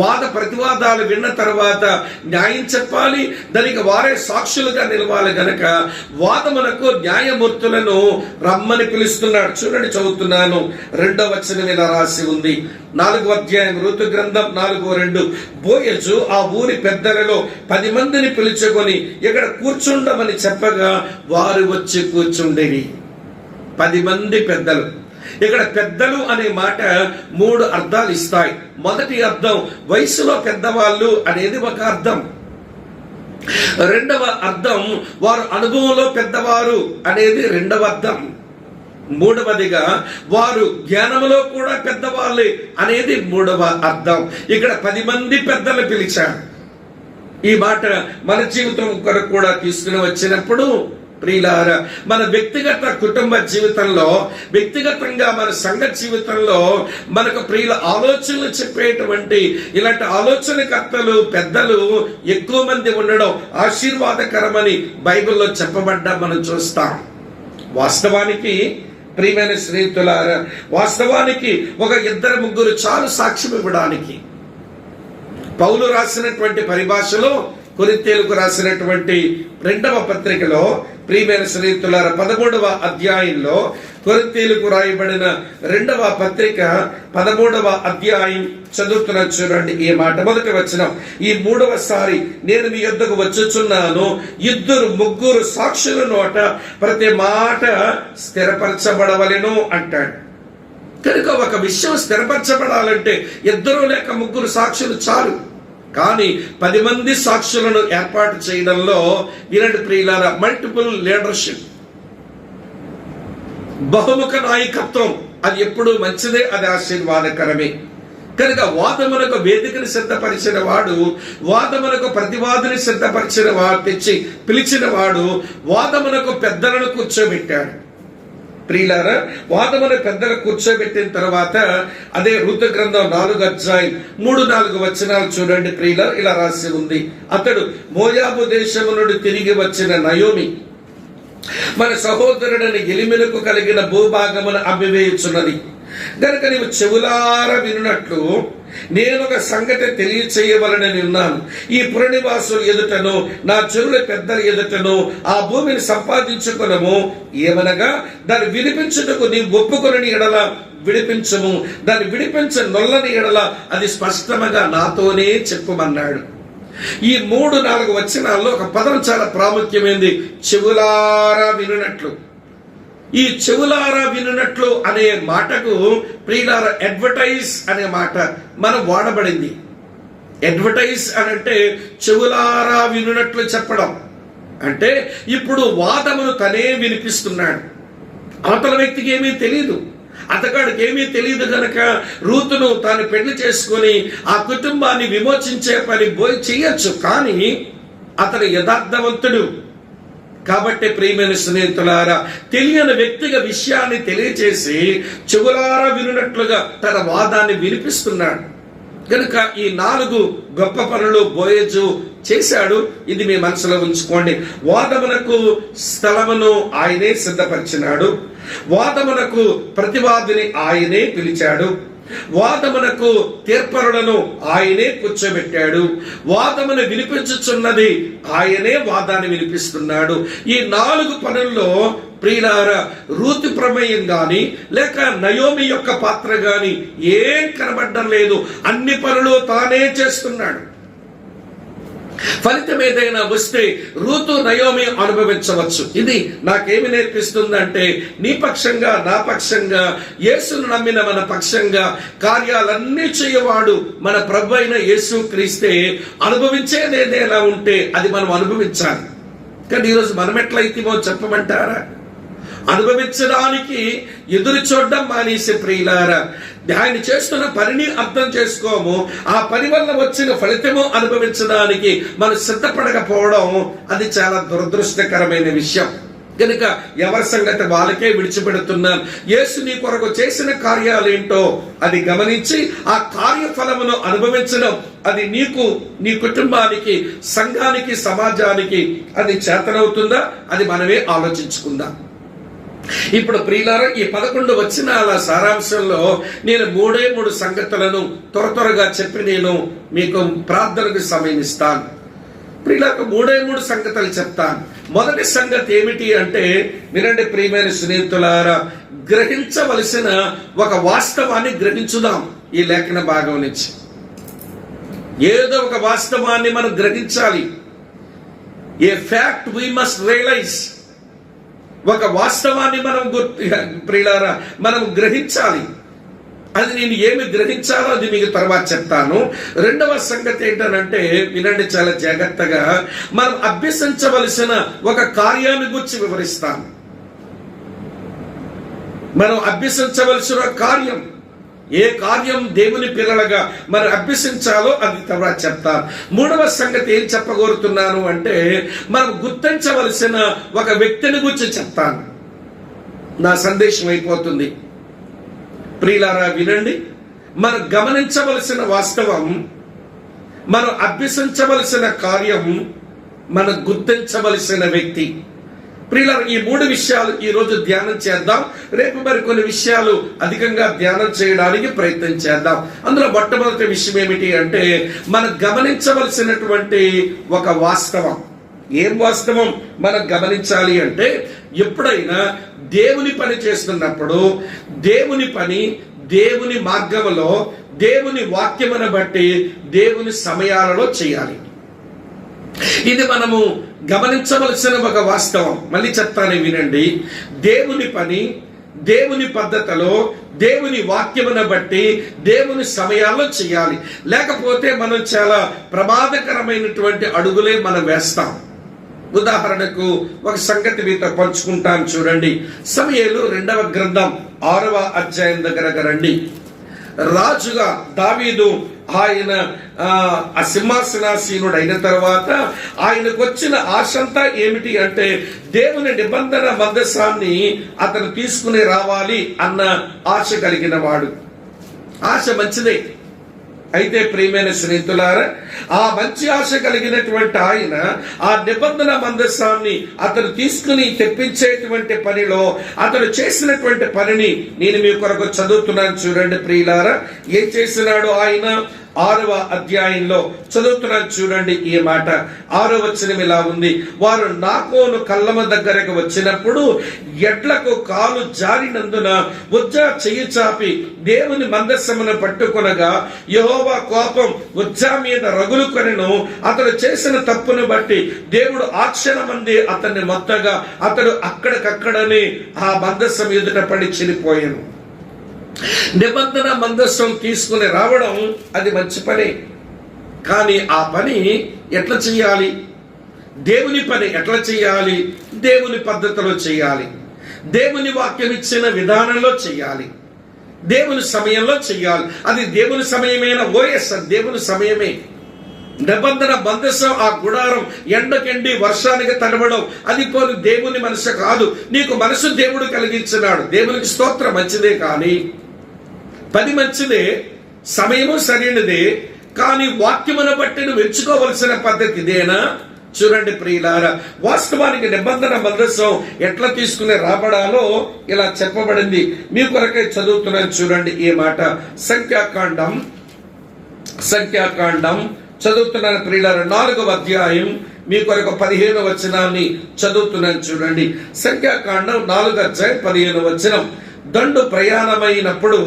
వాద ప్రతివాదాలు విన్న తర్వాత న్యాయం చెప్పాలి, దానికి వారే సాక్షులుగా నిలవాలి గనక వాదమునకు న్యాయమూర్తులను రమ్మని పిలుస్తున్నాడు. చూడండి, చదువుతున్నాను, 2వ వచనం ఇలా రాసి ఉంది. 4వ అధ్యాయం ఋతు గ్రంథం 4:2. బోయజు ఆ ఊరి పెద్దలలో 10 మందిని పిలుచుకొని ఇక్కడ కూర్చుండమని చెప్పగా వారు వచ్చి కూర్చుండేవి. 10 మంది పెద్దలు. ఇక్కడ పెద్దలు అనే మాట 3 అర్థాలు ఇస్తాయి. మొదటి అర్థం వయసులో పెద్దవాళ్ళు అనేది ఒక అర్థం. రెండవ అర్థం వారు అనుభవంలో పెద్దవారు అనేది రెండవ అర్థం. మూడవదిగా వారు జ్ఞానంలో కూడా పెద్దవాళ్ళే అనేది మూడవ అర్థం. ఇక్కడ 10 మంది పెద్దలు పిలిచారు. ఈ మాట మన జీవితం కొరకు కూడా తీసుకుని వచ్చినప్పుడు ప్రియులారా, మన వ్యక్తిగత కుటుంబ జీవితంలో, వ్యక్తిగతంగా మన సంఘ జీవితంలో మనకు ప్రియుల ఆలోచనలు చెప్పేటువంటి ఇలాంటి ఆలోచనకర్తలు, పెద్దలు ఎక్కువ మంది ఉండడం ఆశీర్వాదకరమని బైబిల్లో చెప్పబడ్డా మనం చూస్తాం. వాస్తవానికి ప్రియమైన స్నేహితులారా, వాస్తవానికి ఒక 2-3 చాలు సాక్ష్యం ఇవ్వడానికి. పౌలు రాసినటువంటి పరిభాషలో కొరింథీయులకు రాసినటువంటి 2వ పత్రికలో ప్రియమైన స్నేహితులారా 13వ అధ్యాయంలో కొరింథీయులకు రాయబడిన 2వ పత్రిక 13వ అధ్యాయం చదువుతున్న చూడండి ఈ మాట. మొదటి వచనం, ఈ 3వసారి నేను మీ యొద్దకు వచ్చుచున్నాను, 2-3 సాక్షుల నోట ప్రతి మాట స్థిరపరచబడవలెను అంటాడు. కనుక ఒక విషయం స్థిరపరచబడాలంటే 2 లేక 3 సాక్షులు చాలు. కానీ 10 మంది సాక్షులను ఏర్పాటు చేయడంలో వినండి ప్రియులారా, మల్టిపుల్ లీడర్షిప్, బహుముఖ నాయకత్వం అది ఎప్పుడు మంచిదే, అది ఆశీర్వాదకరమే. కనుక వాదమునకు వేదికను సిద్ధపరిచిన వాడు, వాదమునకు ప్రతివాదిని సిద్ధపరిచిన వాడు, తెచ్చి పిలిచిన వాడు వాదమునకు పెద్దలను కూర్చోబెట్టాడు. ప్రియులారా, వాదమున పెద్దలు కూర్చోబెట్టిన తర్వాత అదే ఋతు గ్రంథం 4వ అధ్యాయం 3-4 వచనాలు చూడండి ప్రియులారా, ఇలా రాసి ఉంది. అతడు మోయాబు దేశము నుండి తిరిగి వచ్చిన నయోమి మన సహోదరుడని ఎలిమెలకు కలిగిన భూభాగమును అమ్మివేయుచున్నది గనుక నీవు చెవులార వినున్నట్లు నేను ఒక సంగతి తెలియచేయవలనని ఉన్నాను. ఈ పురనివాసుల ఎదుటను నా చెరువుల పెద్దల ఎదుటను ఆ భూమిని సంపాదించుకునము. ఏమనగా దాన్ని విడిపించుటకు నీ ఒప్పుకొనని ఎడల విడిపించము, దాన్ని విడిపించ నొల్లని ఎడల అది స్పష్టంగా నాతోనే చెప్పుమన్నాడు. ఈ 3-4 వచనాల్లో ఒక పదం చాలా ప్రాముఖ్యమైనది, చెవులారా వినునట్లు. ఈ చెవులారా వినునట్లు అనే మాటకు ప్రియులారా అడ్వర్టైజ్ అనే మాట మనం వాడబడింది. అడ్వర్టైజ్ అని అంటే చెవులారా వినునట్లు చెప్పడం. అంటే ఇప్పుడు వాదమును తనే వినిపిస్తున్నాడు. అవతల వ్యక్తికి ఏమీ తెలియదు, అతగాడికి ఏమీ తెలియదు గనక రూతును తాను పెళ్లి చేసుకొని ఆ కుటుంబాన్ని విమోచించే పని చేయొచ్చు. కానీ అతను యథార్థవంతుడు కాబట్టి ప్రియమైన స్నేహితులారా, తెలియని వ్యక్తిగా విషయాన్ని తెలియచేసి చెవులారా వినున్నట్లుగా తన వాదాన్ని వినిపిస్తున్నాడు. కనుక ఈ 4 గొప్ప పనులు బోయజు చేశాడు. ఇది మీ మనసులో ఉంచుకోండి. వాదమునకు స్థలమును ఆయనే సిద్ధపరిచినాడు. వాదమునకు ప్రతివాదిని ఆయనే పిలిచాడు. వాదమునకు తీర్పరులను ఆయనే కూర్చోబెట్టాడు. వాదమును వినిపించుచున్నది ఆయనే వాదాన్ని వినిపిస్తున్నాడు. ఈ 4 పనుల్లో ప్రియులారా రూతు ప్రమేయం గాని లేక నయోమి యొక్క పాత్ర గాని ఏం కనబడడం లేదు. అన్ని పనులు తానే చేస్తున్నాడు. ఫలితం ఏదైనా వస్తే రూతు నయోమి అనుభవించవచ్చు. ఇది నాకేమి నేర్పిస్తుందంటే నీ పక్షంగా నా పక్షంగా యేసును నమ్మిన మన పక్షంగా కార్యాలన్నీ చేయవాడు మన ప్రభు అయిన యేసు క్రీస్తే. అనుభవించేది ఏదైనా ఉంటే అది మనం అనుభవించాలి. కానీ ఈరోజు మనం ఎట్లయితేమో చెప్పమంటారా? అనుభవించడానికి ఎదురు చూడడం మానేసే ప్రియులారా, ఆయన చేస్తున్న పనిని అర్థం చేసుకోము, ఆ పని వల్ల వచ్చిన ఫలితము అనుభవించడానికి మనం సిద్ధపడకపోవడం అది చాలా దురదృష్టకరమైన విషయం. కనుక ఎవరి సంగతి వాళ్ళకే విడిచిపెడుతున్నాను. యేసు నీ కొరకు చేసిన కార్యాలేంటో అది గమనించి ఆ కార్యఫలమును అనుభవించడం అది నీకు, నీ కుటుంబానికి, సంఘానికి, సమాజానికి అది చేతనవుతుందా? అది మనమే ఆలోచించుకుందాం. ఇప్పుడు ప్రియులారా, ఈ 11 వచనాల సారాంశంలో నేను 3 సంగతులను త్వరగా చెప్పి నేను మీకు ప్రార్థనకు సమయం ఇస్తాను. ప్రియులకు 3 సంగతులు చెప్తాను. మొదటి సంగతి ఏమిటి అంటే వినండి ప్రియమైన స్నేహితులారా, గ్రహించవలసిన ఒక వాస్తవాన్ని గ్రహించుదాం. ఈ లేఖన భాగం నుంచి ఏదో ఒక వాస్తవాన్ని మనం గ్రహించాలి. ఏ ఫ్యాక్ట్ వీ మస్ట్ రియలైజ్. ఒక వాస్తవాన్ని మనం ప్రియులారా మనం గ్రహించాలి. అది నేను ఏమి గ్రహించాలో అది మీకు తర్వాత చెప్తాను. రెండవ సంగతి ఏంటనంటే వినండి చాలా జాగ్రత్తగా, మనం అభ్యసించవలసిన ఒక కార్యాన్ని గురించి వివరిస్తాను. మనం అభ్యసించవలసిన కార్యం, ఏ కార్యం దేవుని పిల్లలుగా మనం అభ్యసించాలో అది తర్వాత చెప్తాను. 3వ సంగతి ఏం చెప్పగోరుతున్నాను అంటే మనం గుర్తించవలసిన ఒక వ్యక్తిని గురించి చెప్తాను. నా సందేశం అయిపోతుంది. ప్రియులారా వినండి, మనం గమనించవలసిన వాస్తవం, మనం అభ్యసించవలసిన కార్యం, మనం గుర్తించవలసిన వ్యక్తి. ప్రియులారా, ఈ 3 విషయాలు ఈ రోజు ధ్యానం చేద్దాం. రేపు మరికొన్ని విషయాలు అధికంగా ధ్యానం చేయడానికి ప్రయత్నం చేద్దాం. అందులో మొట్టమొదటి విషయం ఏమిటి అంటే మనం గమనించవలసినటువంటి ఒక వాస్తవం. ఏం వాస్తవం మనం గమనించాలి అంటే ఎప్పుడైనా దేవుని పని చేస్తున్నప్పుడు దేవుని పని దేవుని మార్గంలో దేవుని వాక్యమును బట్టి దేవుని సమయాలలో చేయాలి. ఇది మనము గమనించవలసిన ఒక వాస్తవం. మళ్ళీ చెప్తానే వినండి. దేవుని పని దేవుని పద్ధతిలో దేవుని వాక్యమును బట్టి దేవుని సమయాల్లో చేయాలి. లేకపోతే మనం చాలా ప్రమాదకరమైనటువంటి అడుగులే మనం వేస్తాం. ఉదాహరణకు ఒక సంగతి మీతో పంచుకుంటాను చూడండి. సమూయేలు 2వ గ్రంథం 6వ అధ్యాయం దగ్గరకు రండి. రాజుగా దావీదు ఆయన సింహాసనాసీనుడు అయిన తర్వాత ఆయనకు వచ్చిన ఆశంతా ఏమిటి అంటే దేవుని నిబంధన మందసాన్ని అతను తీసుకుని రావాలి అన్న ఆశ కలిగిన వాడు. ఆశ మంచిదే, అయితే ప్రియమైన స్నేహితులారా, ఆ మంచి ఆశ కలిగినటువంటి ఆయన ఆ నిబంధన మందసాన్ని అతను తీసుకుని తెప్పించేటువంటి పనిలో అతను చేసినటువంటి పనిని నేను మీ కొరకు చదువుతున్నాను. చూడండి ప్రియులారా, ఏం చేసినాడు ఆయన? 6వ అధ్యాయంలో చదువుతున్నాను చూడండి. ఈ మాట 6వ వచనం ఇలా ఉంది: వారు నాకోను కళ్ళమ దగ్గరకు వచ్చినప్పుడు ఎడ్లకు కాలు జారినందున ఉజ్జా చెయ్యి చాపి దేవుని మందస్సమును పట్టుకొనగా యెహోవా కోపం ఉజ్జా మీద రగులుకొనెను. అతడు చేసిన తప్పును బట్టి దేవుడు ఆ క్షణమందే అతన్ని మొత్తగా అతడు అక్కడికక్కడనే ఆ మందస్సం ఎదుట పడి చనిపోయాను. నిబంధన మందస్సం తీసుకుని రావడం అది మంచి పని, కానీ ఆ పని ఎట్లా చేయాలి? దేవుని పని ఎట్లా చేయాలి? దేవుని పద్ధతిలో చేయాలి, దేవుని వాక్యం ఇచ్చిన విధానంలో చేయాలి, దేవుని సమయంలో చేయాలి. అది దేవుని సమయమైన ఓఎస్, దేవుని సమయమే. నిబంధన మందసం ఆ గుడారం ఎండకెండి వర్షానికి తడవడం అది పోని దేవుని మనసు కాదు. నీకు మనసు దేవుడు కలిగించినాడు, దేవునికి స్తోత్రం, మంచిదే. కానీ పని మంచిదే, సమయము సరైనదే, కానీ వాక్యమును బట్టి నువ్వు ఎంచుకోవలసిన పద్ధతి ఇదేనా? చూడండి ప్రియులారా, వాస్తవానికి నిబంధన మందసం ఎట్లా తీసుకుని రాబడాలో ఇలా చెప్పబడింది. మీ కొరకై చదువుతున్నాను చూడండి ఈ మాట. సంఖ్యాకాండం చదువుతున్నాను ప్రియులారా, 4వ అధ్యాయం మీ కొరకు 15వ వచనాన్ని చదువుతున్నాను చూడండి. సంఖ్యాకాండం 4వ అధ్యాయం 15వ వచనం: దండు ప్రయాణమైనప్పుడు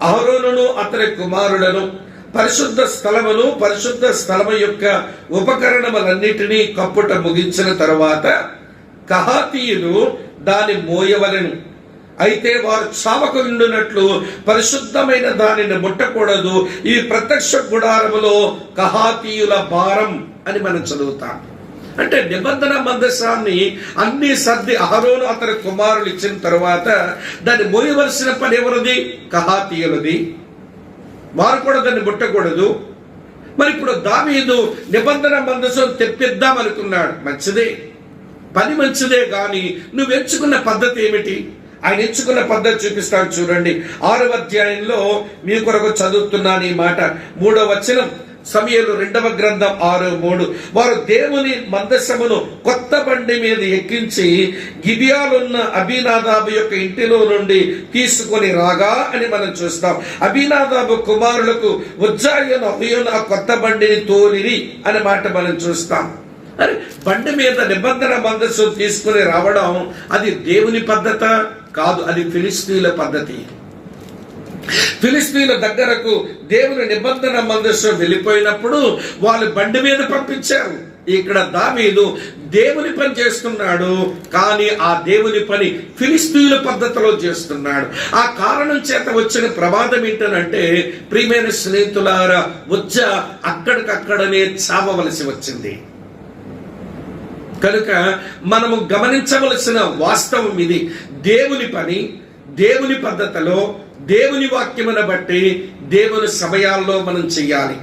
అహరోనును అతని కుమారులను పరిశుద్ధ స్థలము యొక్క ఉపకరణములన్నిటినీ కప్పుట ముగించిన తరువాత కహాతీయులు దాని మోయవలెను. అయితే వారు చావకుండునట్లు పరిశుద్ధమైన దానిని ముట్టకూడదు. ఈ ప్రత్యక్ష గుడారములో కహాతీయుల భారం అని మనం చదువుతాం. అంటే నిబంధన మందసాన్ని అన్ని సర్ది అహరోను అతని కుమారులు ఇచ్చిన తరువాత దాన్ని మోయవలసిన పని ఎవరిది? కహాతీయులది. వారు కూడా దాన్ని ముట్టకూడదు. మరి ఇప్పుడు దావీదు నిబంధన మందసం తెప్పిద్దాం అనుకున్నాడు, మంచిదే, పని మంచిదే. కానీ నువ్వు ఎంచుకున్న పద్ధతి ఏమిటి? ఆయన ఎంచుకున్న పద్ధతి చూపిస్తాను చూడండి. 6వ అధ్యాయంలో మీ కొరకు చదువుతున్నాను ఈ మాట. 3వ వచనం, సమూయేలు 2వ గ్రంథం 6:3: వారు దేవుని మందసమును కొత్త బండి మీద ఎక్కించి గిబియాలున్న అబీనాదాబు యొక్క ఇంటిలో నుండి తీసుకొని రాగా అని మనం చూస్తాం. అబీనాదాబు కుమారులకు ఉజ్జాయును అహీయును ఆ కొత్త బండిని తోలిరి అనే మాట మనం చూస్తాం. అరే, బండి మీద నిబంధన మందసం తీసుకుని రావడం అది దేవుని పద్ధత కాదు, అది ఫిలిష్తీయుల పద్ధతి. ఫిలిష్తీయుల దగ్గరకు దేవుని నిబంధన మందసం వెళ్ళిపోయినప్పుడు వాళ్ళు బండి మీద పంపించారు. ఇక్కడ దావీదు దేవుని పని చేస్తున్నాడు, కానీ ఆ దేవుని పని ఫిలిష్తీయుల పద్ధతిలో చేస్తున్నాడు. ఆ కారణం చేత వచ్చిన ప్రమాదం ఏంటనంటే, ప్రియమైన స్నేహితులారా, ఉజ్జా అక్కడికక్కడనే చావవలసి వచ్చింది. కనుక మనము గమనించవలసిన వాస్తవం ఇది. దేవుని పని దేవుని పద్ధతిలో, దేవుని వాక్యమును బట్టి దేవుని సమయాల్లో మనం చెయ్యాలి.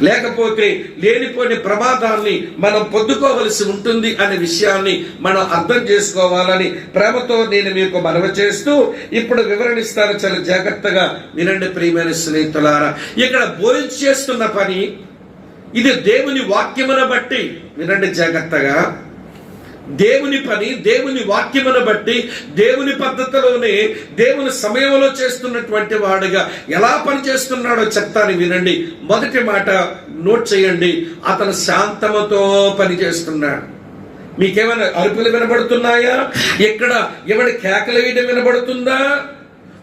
లేకపోతే లేనిపోని ప్రమాదాన్ని మనం పొందుకోవలసి ఉంటుంది అనే విషయాన్ని మనం అర్థం చేసుకోవాలని ప్రేమతో నేను మీకు మనవి చేస్తూ ఇప్పుడు వివరణిస్తాను. చాలా జాగ్రత్తగా వినండి ప్రియమైన స్నేహితులారా. ఇక్కడ బోధించి చేస్తున్న పని ఇది దేవుని వాక్యమును బట్టి, వినండి జాగ్రత్తగా, దేవుని పని దేవుని వాక్యమును బట్టి దేవుని పద్ధతిలోనే దేవుని సమయంలో చేస్తున్నటువంటి వాడుగా ఎలా పని చేస్తున్నాడో చెప్తాను వినండి. మొదటి మాట నోట్ చేయండి, అతను శాంతముతో పని చేస్తున్నాడు. మీకేమైనా అరుపులు వినబడుతున్నాయా? ఇక్కడ ఏమైనా కేకలు వేయడం వినబడుతుందా?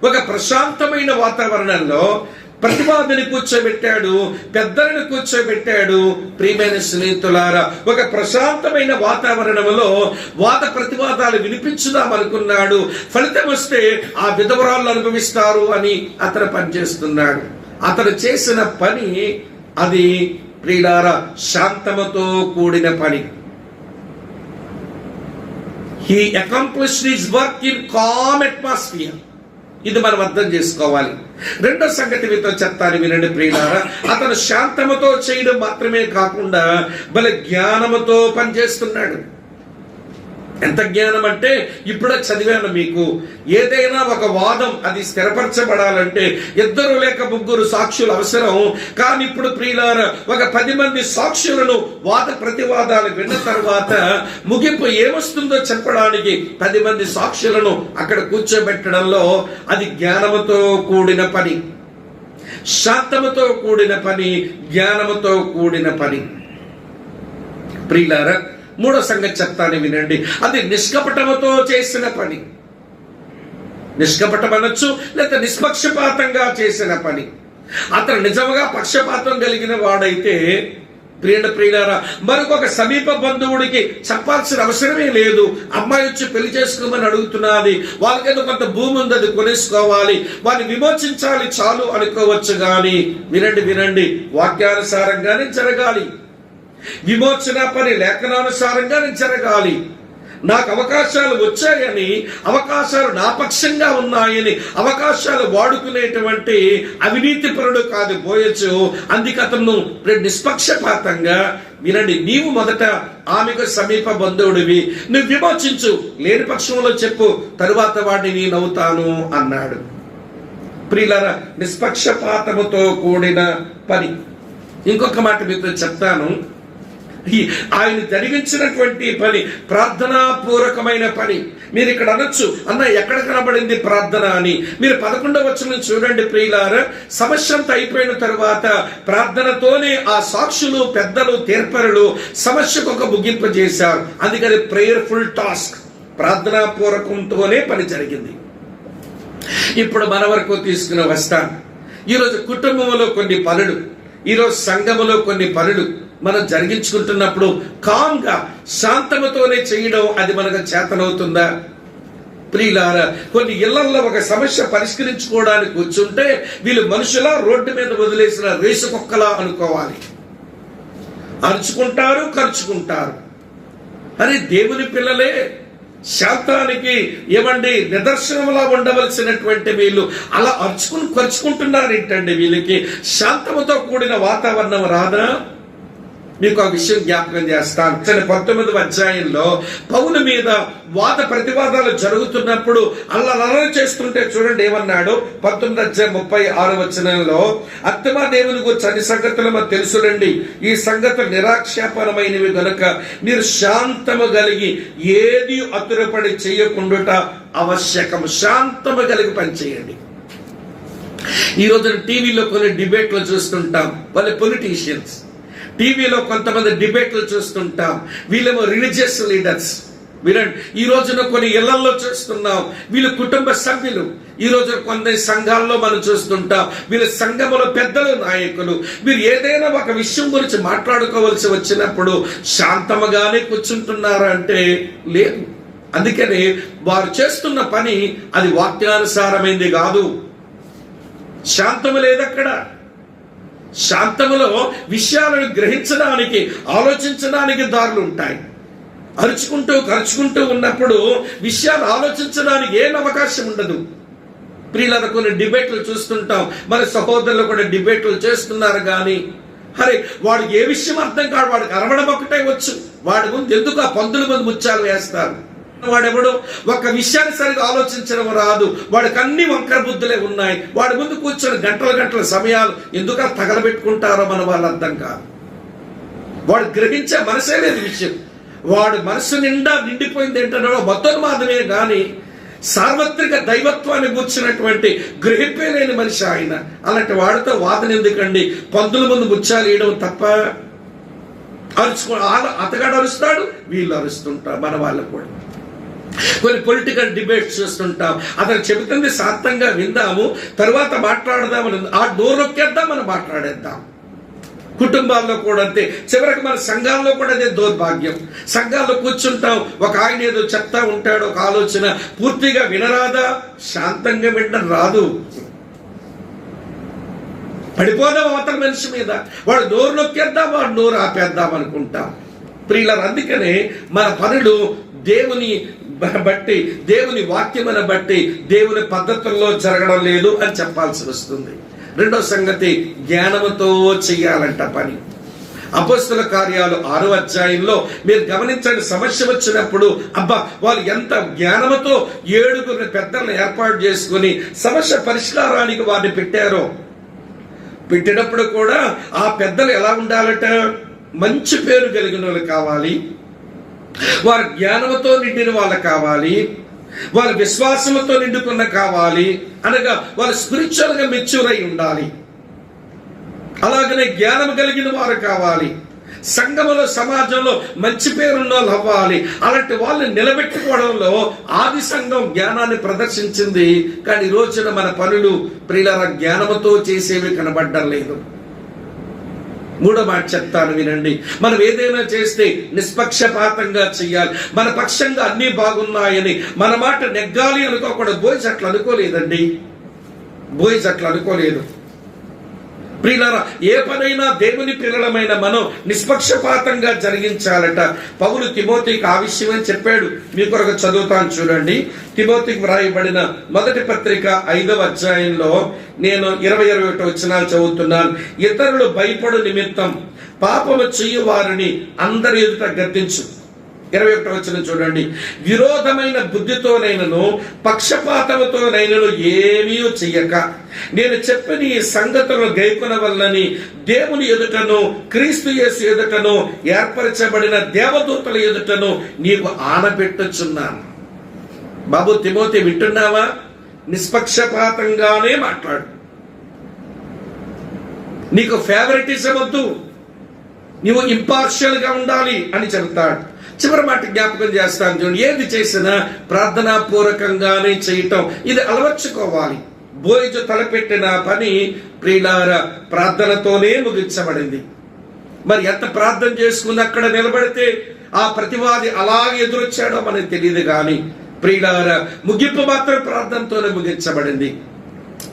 ఒక ప్రశాంతమైన వాతావరణంలో ప్రతివాదిని కూర్చోబెట్టాడు, పెద్దలను కూర్చోబెట్టాడు. ప్రియమైన స్నేహితులారా, ఒక ప్రశాంతమైన వాతావరణంలో వాద ప్రతివాదాలు వినిపించుదాం అనుకున్నాడు. ఫలితం వస్తే ఆ విధవరాళ్ళు అనుభవిస్తారు అని అతను పనిచేస్తున్నాడు. అతను చేసిన పని అది ప్రియులారా శాంతముతో కూడిన పని. He accomplished his work in calm atmosphere. ఇది మనం అర్థం చేసుకోవాలి. రెండో సంగతి మీతో చెప్తాను వినండి ప్రియులారా. అతను శాంతముతో చేయడం మాత్రమే కాకుండా బల జ్ఞానముతో పనిచేస్తున్నాడు. ఎంత జ్ఞానం అంటే ఇప్పుడే చదివాను మీకు. ఏదైనా ఒక వాదం అది స్థిరపరచబడాలంటే 2 లేక 3 సాక్షులు అవసరం. కానీ ఇప్పుడు ప్రియులారా, ఒక 10 మంది సాక్షులను వాద ప్రతివాదాలు విన్న తర్వాత ముగింపు ఏమొస్తుందో చెప్పడానికి 10 మంది సాక్షులను అక్కడ కూర్చోబెట్టడంలో అది జ్ఞానముతో కూడిన పని, శాంతముతో కూడిన పని, జ్ఞానముతో కూడిన పని. ప్రియులారా, 3వ సంగతి చెప్తాను వినండి. అది నిష్కపటముతో చేసిన పని. నిష్కపటం అనొచ్చు, లేదా నిష్పక్షపాతంగా చేసిన పని. అతను నిజంగా పక్షపాతం కలిగిన వాడైతే ప్రియులారా, మరొక సమీప బంధువుడికి చెప్పాల్సిన అవసరమే లేదు. అమ్మాయి వచ్చి పెళ్లి చేసుకోమని అడుగుతున్నది, వాళ్ళకేదో కొంత భూమి ఉంది, అది కొనేసుకోవాలి, వారిని విమోచించాలి చాలు అనుకోవచ్చు. కానీ వినండి, వాక్యానుసారంగానే జరగాలి. విమోచన పని లేఖనానుసారంగానే జరగాలి. నాకు అవకాశాలు వచ్చాయని, అవకాశాలు నా పక్షంగా ఉన్నాయని అవకాశాలు వాడుకునేటువంటి అవినీతి పరుడు కాదు బోయచ్చు. అందుకే అతను నిష్పక్షపాతంగా వినండి, నీవు మొదట ఆమెకు సమీప బంధువుడివి, నువ్వు విమోచించు, లేని పక్షంలో చెప్పు, తరువాత వాడిని నేనవుతాను అన్నాడు. ప్రియులారా, నిష్పక్షపాతముతో కూడిన పని. ఇంకొక మాట మీతో చెప్తాను. ఆయన జరిగించినటువంటి పని ప్రార్థనాపూర్వకమైన పని. మీరు ఇక్కడ అనొచ్చు, అన్న ఎక్కడ కనబడింది ప్రార్థన అని. మీరు 11వ వచనం చూడండి ప్రియులారా. సమస్య అంతా అయిపోయిన తరువాత ప్రార్థనతోనే ఆ సాక్షులు, పెద్దలు, తీర్పరులు సమస్యకు ఒక ముగింపు చేశారు. అందుకని ప్రేయర్ఫుల్ టాస్క్, ప్రార్థనాపూర్వకంతోనే పని జరిగింది. ఇప్పుడు మన వరకు తీసుకుని వస్తాను. ఈరోజు కుటుంబంలో కొన్ని పనులు, ఈరోజు సంఘములో కొన్ని పనులు మనం జరిగించుకుంటున్నప్పుడు కామ్గా, శాంతముతోనే చేయడం అది మనకు చేతనవుతుందా? ప్రియులారా, కొన్ని ఇళ్లలో ఒక సమస్య పరిష్కరించుకోవడానికి కూర్చుంటే వీళ్ళు మనుషులా, రోడ్డు మీద వదిలేసిన రేసు కుక్కలా అనుకోవాలి. అరుచుకుంటారు, ఖర్చుకుంటారు. అని దేవుని పిల్లలే శాంతానికి ఏమండి నిదర్శనంలా ఉండవలసినటువంటి వీళ్ళు అలా ఖర్చుకుంటున్నారు ఏంటండి? వీళ్ళకి శాంతముతో కూడిన వాతావరణం రాదా? మీకు ఆ విషయం జ్ఞాపకం చేస్తాను. 19వ అధ్యాయంలో పౌలు మీద వాద ప్రతివాదాలు జరుగుతున్నప్పుడు అల్లరల చేస్తుంటే చూడండి ఏమన్నాడు. 19వ అధ్యాయం 36వ వచనంలో, ఆత్మ దేవుని గురించి అన్ని సంగతులు మాకు తెలుసులండి, ఈ సంగతులు నిరాక్షేపణమైనవి గనుక మీరు శాంతము కలిగి ఏది అతురపడి చేయకుండుట ఆవశ్యకం. శాంతము కలిగి పనిచేయండి. ఈ రోజున టీవీలో కొన్ని డిబేట్లు చూస్తుంటాం. వాళ్ళ పొలిటీషియన్స్ టీవీలో కొంతమంది డిబేట్లు చూస్తుంటాం. వీళ్ళేమో రిలీజియస్ లీడర్స్. వినండి, ఈ రోజున కొన్ని ఇళ్లలో చూస్తున్నాం, వీళ్ళు కుటుంబ సభ్యులు. ఈ రోజు కొన్ని సంఘాల్లో మనం చూస్తుంటాం, వీళ్ళ సంఘములో పెద్దలు, నాయకులు. మీరు ఏదైనా ఒక విషయం గురించి మాట్లాడుకోవాల్సి వచ్చినప్పుడు శాంతముగానే కూర్చుంటున్నారా అంటే లేదు. అందుకని వారు చేస్తున్న పని అది వాక్యానుసారమైంది కాదు. శాంతము లేదక్కడ. శాంతములో విషయాలను గ్రహించడానికి, ఆలోచించడానికి దారులు ఉంటాయి. అరుచుకుంటూ ఖర్చుకుంటూ ఉన్నప్పుడు విషయాలు ఆలోచించడానికి ఏం అవకాశం ఉండదు. ప్రియుల కొన్ని డిబేట్లు చూస్తుంటాం, మన సహోదరులు కూడా డిబేట్లు చేస్తున్నారు. కానీ అరే, వాడికి ఏ విషయం అర్థం కాదు, వాడికి అరవడం ఒకటే వచ్చు. వాడి ముందు ఎందుకు ఆ 19 మంది ముత్యాలు వేస్తారు? వాడెవడు ఒక విషయాన్ని సరిగా ఆలోచించడం రాదు, వాడికి అన్ని వంకర బుద్ధులే ఉన్నాయి. వాడి ముందు కూర్చొని గంటల సమయాలు ఎందుకు తగలబెట్టుకుంటారో మన వాళ్ళు అర్థం కాదు. వాడు గ్రహించే మనసే లేదు విషయం. వాడు మనసు నిండా నిండిపోయింది ఏంటన్నాడో మతోన్మాదమే గాని సార్వత్రిక దైవత్వాన్ని కూర్చున్నటువంటి గ్రహింపే లేని మనిషి ఆయన. అలాంటి వాడితో వాదన ఎందుకండి? 19 మంది ముత్యాలు వేయడం తప్ప. అతగాడు అరుస్తాడు, వీళ్ళు అరుస్తుంటారు, మన వాళ్ళు కూడా. కొన్ని పొలిటికల్ డిబేట్స్ చూస్తుంటాం. అతను చెబుతుంది శాంతంగా విందాము, తర్వాత మాట్లాడదామని ఆ డోర్ నొక్కేద్దాం, మనం మాట్లాడేద్దాం. కుటుంబాల్లో కూడా అంతే. చివరికి మన సంఘాల్లో కూడా అదే దౌర్భాగ్యం. సంఘాల్లో కూర్చుంటాం, ఒక ఆయన ఏదో చెప్తా ఉంటాడు, ఒక ఆలోచన పూర్తిగా వినరాదా? శాంతంగా వినడం రాదు. పడిపోదాం అవతల మనిషి మీద. వాడు నోరు నొక్కేద్దాం, వాడు నోరు ఆపేద్దాం అనుకుంటాం. ప్రియులారా, అందుకనే మన పనులు దేవుని బట్టి, దేవుని వాక్యమును బట్టి, దేవుని పద్ధతుల్లో జరగడం లేదు అని చెప్పాల్సి వస్తుంది. రెండో సంగతి, జ్ఞానముతో చెయ్యాలంట పని. అపొస్తలుల కార్యాలు 6వ అధ్యాయంలో మీరు గమనించండి, సమస్య వచ్చినప్పుడు అబ్బా వాళ్ళు ఎంత జ్ఞానముతో 7 పెద్దలను ఏర్పాటు చేసుకుని సమస్య పరిష్కారానికి వారిని పెట్టారో, పెట్టినప్పుడు కూడా ఆ పెద్దలు ఎలా ఉండాలట, మంచి పేరు కలిగిన వాళ్ళు కావాలి, వారి జ్ఞానముతో నిండిన వాళ్ళు కావాలి, వారి విశ్వాసముతో నిండుకున్న కావాలి, అనగా వాళ్ళు స్పిరిచువల్ గా మెచ్యూర్ అయి ఉండాలి, అలాగనే జ్ఞానం కలిగిన వారు కావాలి, సంఘములో సమాజంలో మంచి పేరున్న వాళ్ళు అవ్వాలి. అలాంటి వాళ్ళని నిలబెట్టుకోవడంలో ఆది సంఘం జ్ఞానాన్ని ప్రదర్శించింది. కానీ ఈ రోజున మన పనులు ప్రియులారా జ్ఞానముతో చేసేవి కనబడ్డం లేదు. 3వ మాట చెప్తాను వినండి, మనం ఏదైనా చేస్తే నిష్పక్షపాతంగా చెయ్యాలి. మన పక్షంగా అన్ని బాగున్నాయని మన మాట నెగ్గాలి అనుకోకూడదు. బోయ్స్ అట్లా అనుకోలేదండి, బోయ్స్ అట్లా అనుకోలేదు. ప్రియులారా, ఏ పనైనా దేవుని పిల్లలమైన మనం నిష్పక్షపాతంగా జరిగించాలట. పౌలు తిమోతికి ఆ విషయం చెప్పాడు. మీ కొరకు చదువుతాను చూడండి. తిమోతికి వ్రాయబడిన మొదటి పత్రిక 5వ అధ్యాయంలో నేను 20-21 వచనాలు చదువుతున్నాను. ఇతరులు భయపడు నిమిత్తం పాపము చేయు వారిని అందరి ఎదుట గద్దించు. 21వ వచనం చూడండి. విరోధమైన బుద్ధితోనైనను పక్షపాతముతోనైనను ఏమీ చెయ్యక నేను చెప్పిన ఈ సంగతులను గైకొనవల్లని దేవుని ఎదుటను క్రీస్తు యేసు ఎదుటను ఏర్పరచబడిన దేవదూతల ఎదుటను నీకు ఆనబెట్టుచున్నాను. బాబు తిమోతి, వింటున్నావా? నిష్పక్షపాతంగానే మాట్లాడు. నీకు ఫేవరెటిజం వద్దు, నీవు ఇంపార్షియల్ గా ఉండాలి అని చెబుతాడు. చివరి మాట జ్ఞాపకం చేస్తాను చూడండి. ఏది చేసినా ప్రార్థనా పూర్వకంగానే చేయటం, ఇది అలవర్చుకోవాలి. బోయజు తలపెట్టిన పని ప్రియులార ప్రార్థనతోనే ముగించబడింది. మరి ఎంత ప్రార్థన చేసుకుని అక్కడ నిలబడితే ఆ ప్రతివాది అలాగే ఎదురొచ్చాడో మనకు తెలియదు. కానీ ప్రియులార ముగింపు మాత్రం ప్రార్థనతోనే ముగించబడింది.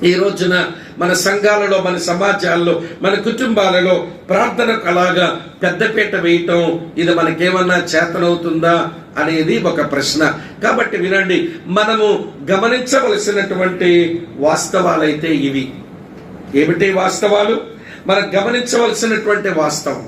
ఈ రోజున మన సంఘాలలో, మన సమాజాల్లో, మన కుటుంబాలలో ప్రార్థనకు అలాగా పెద్దపీట వేయటం ఇది మనకేమన్నా చేతనవుతుందా అనేది ఒక ప్రశ్న. కాబట్టి వినండి, మనము గమనించవలసినటువంటి వాస్తవాలైతే ఇవి. ఏమిటి వాస్తవాలు? మనం గమనించవలసినటువంటి వాస్తవం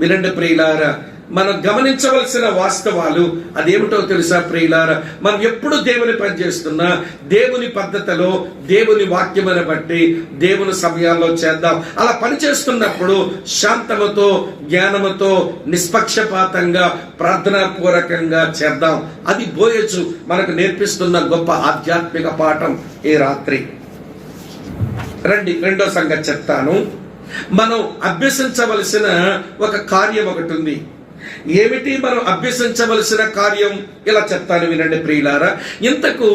వినండి ప్రియులారా. మనం గమనించవలసిన వాస్తవాలు అదేమిటో తెలుసా ప్రియులారా? మనం ఎప్పుడు దేవుని పని చేస్తున్నా దేవుని పద్ధతిలో, దేవుని వాక్యమును బట్టి దేవుని సమయాల్లో చేద్దాం. అలా పని చేస్తున్నప్పుడు శాంతముతో, జ్ఞానముతో, నిష్పక్షపాతంగా, ప్రార్థనా పూర్వకంగా చేద్దాం. అది బోయజు మనకు నేర్పిస్తున్న గొప్ప ఆధ్యాత్మిక పాఠం ఈ రాత్రి. రండి, 2వ సంగతి చెప్తాను. మనం అభ్యసించవలసిన ఒక కార్యం ఒకటి ఉంది. ఏమిటి మనం అభ్యసించవలసిన కార్యం? ఇలా చెప్తాను వినండి ప్రియులారా. ఇంతకు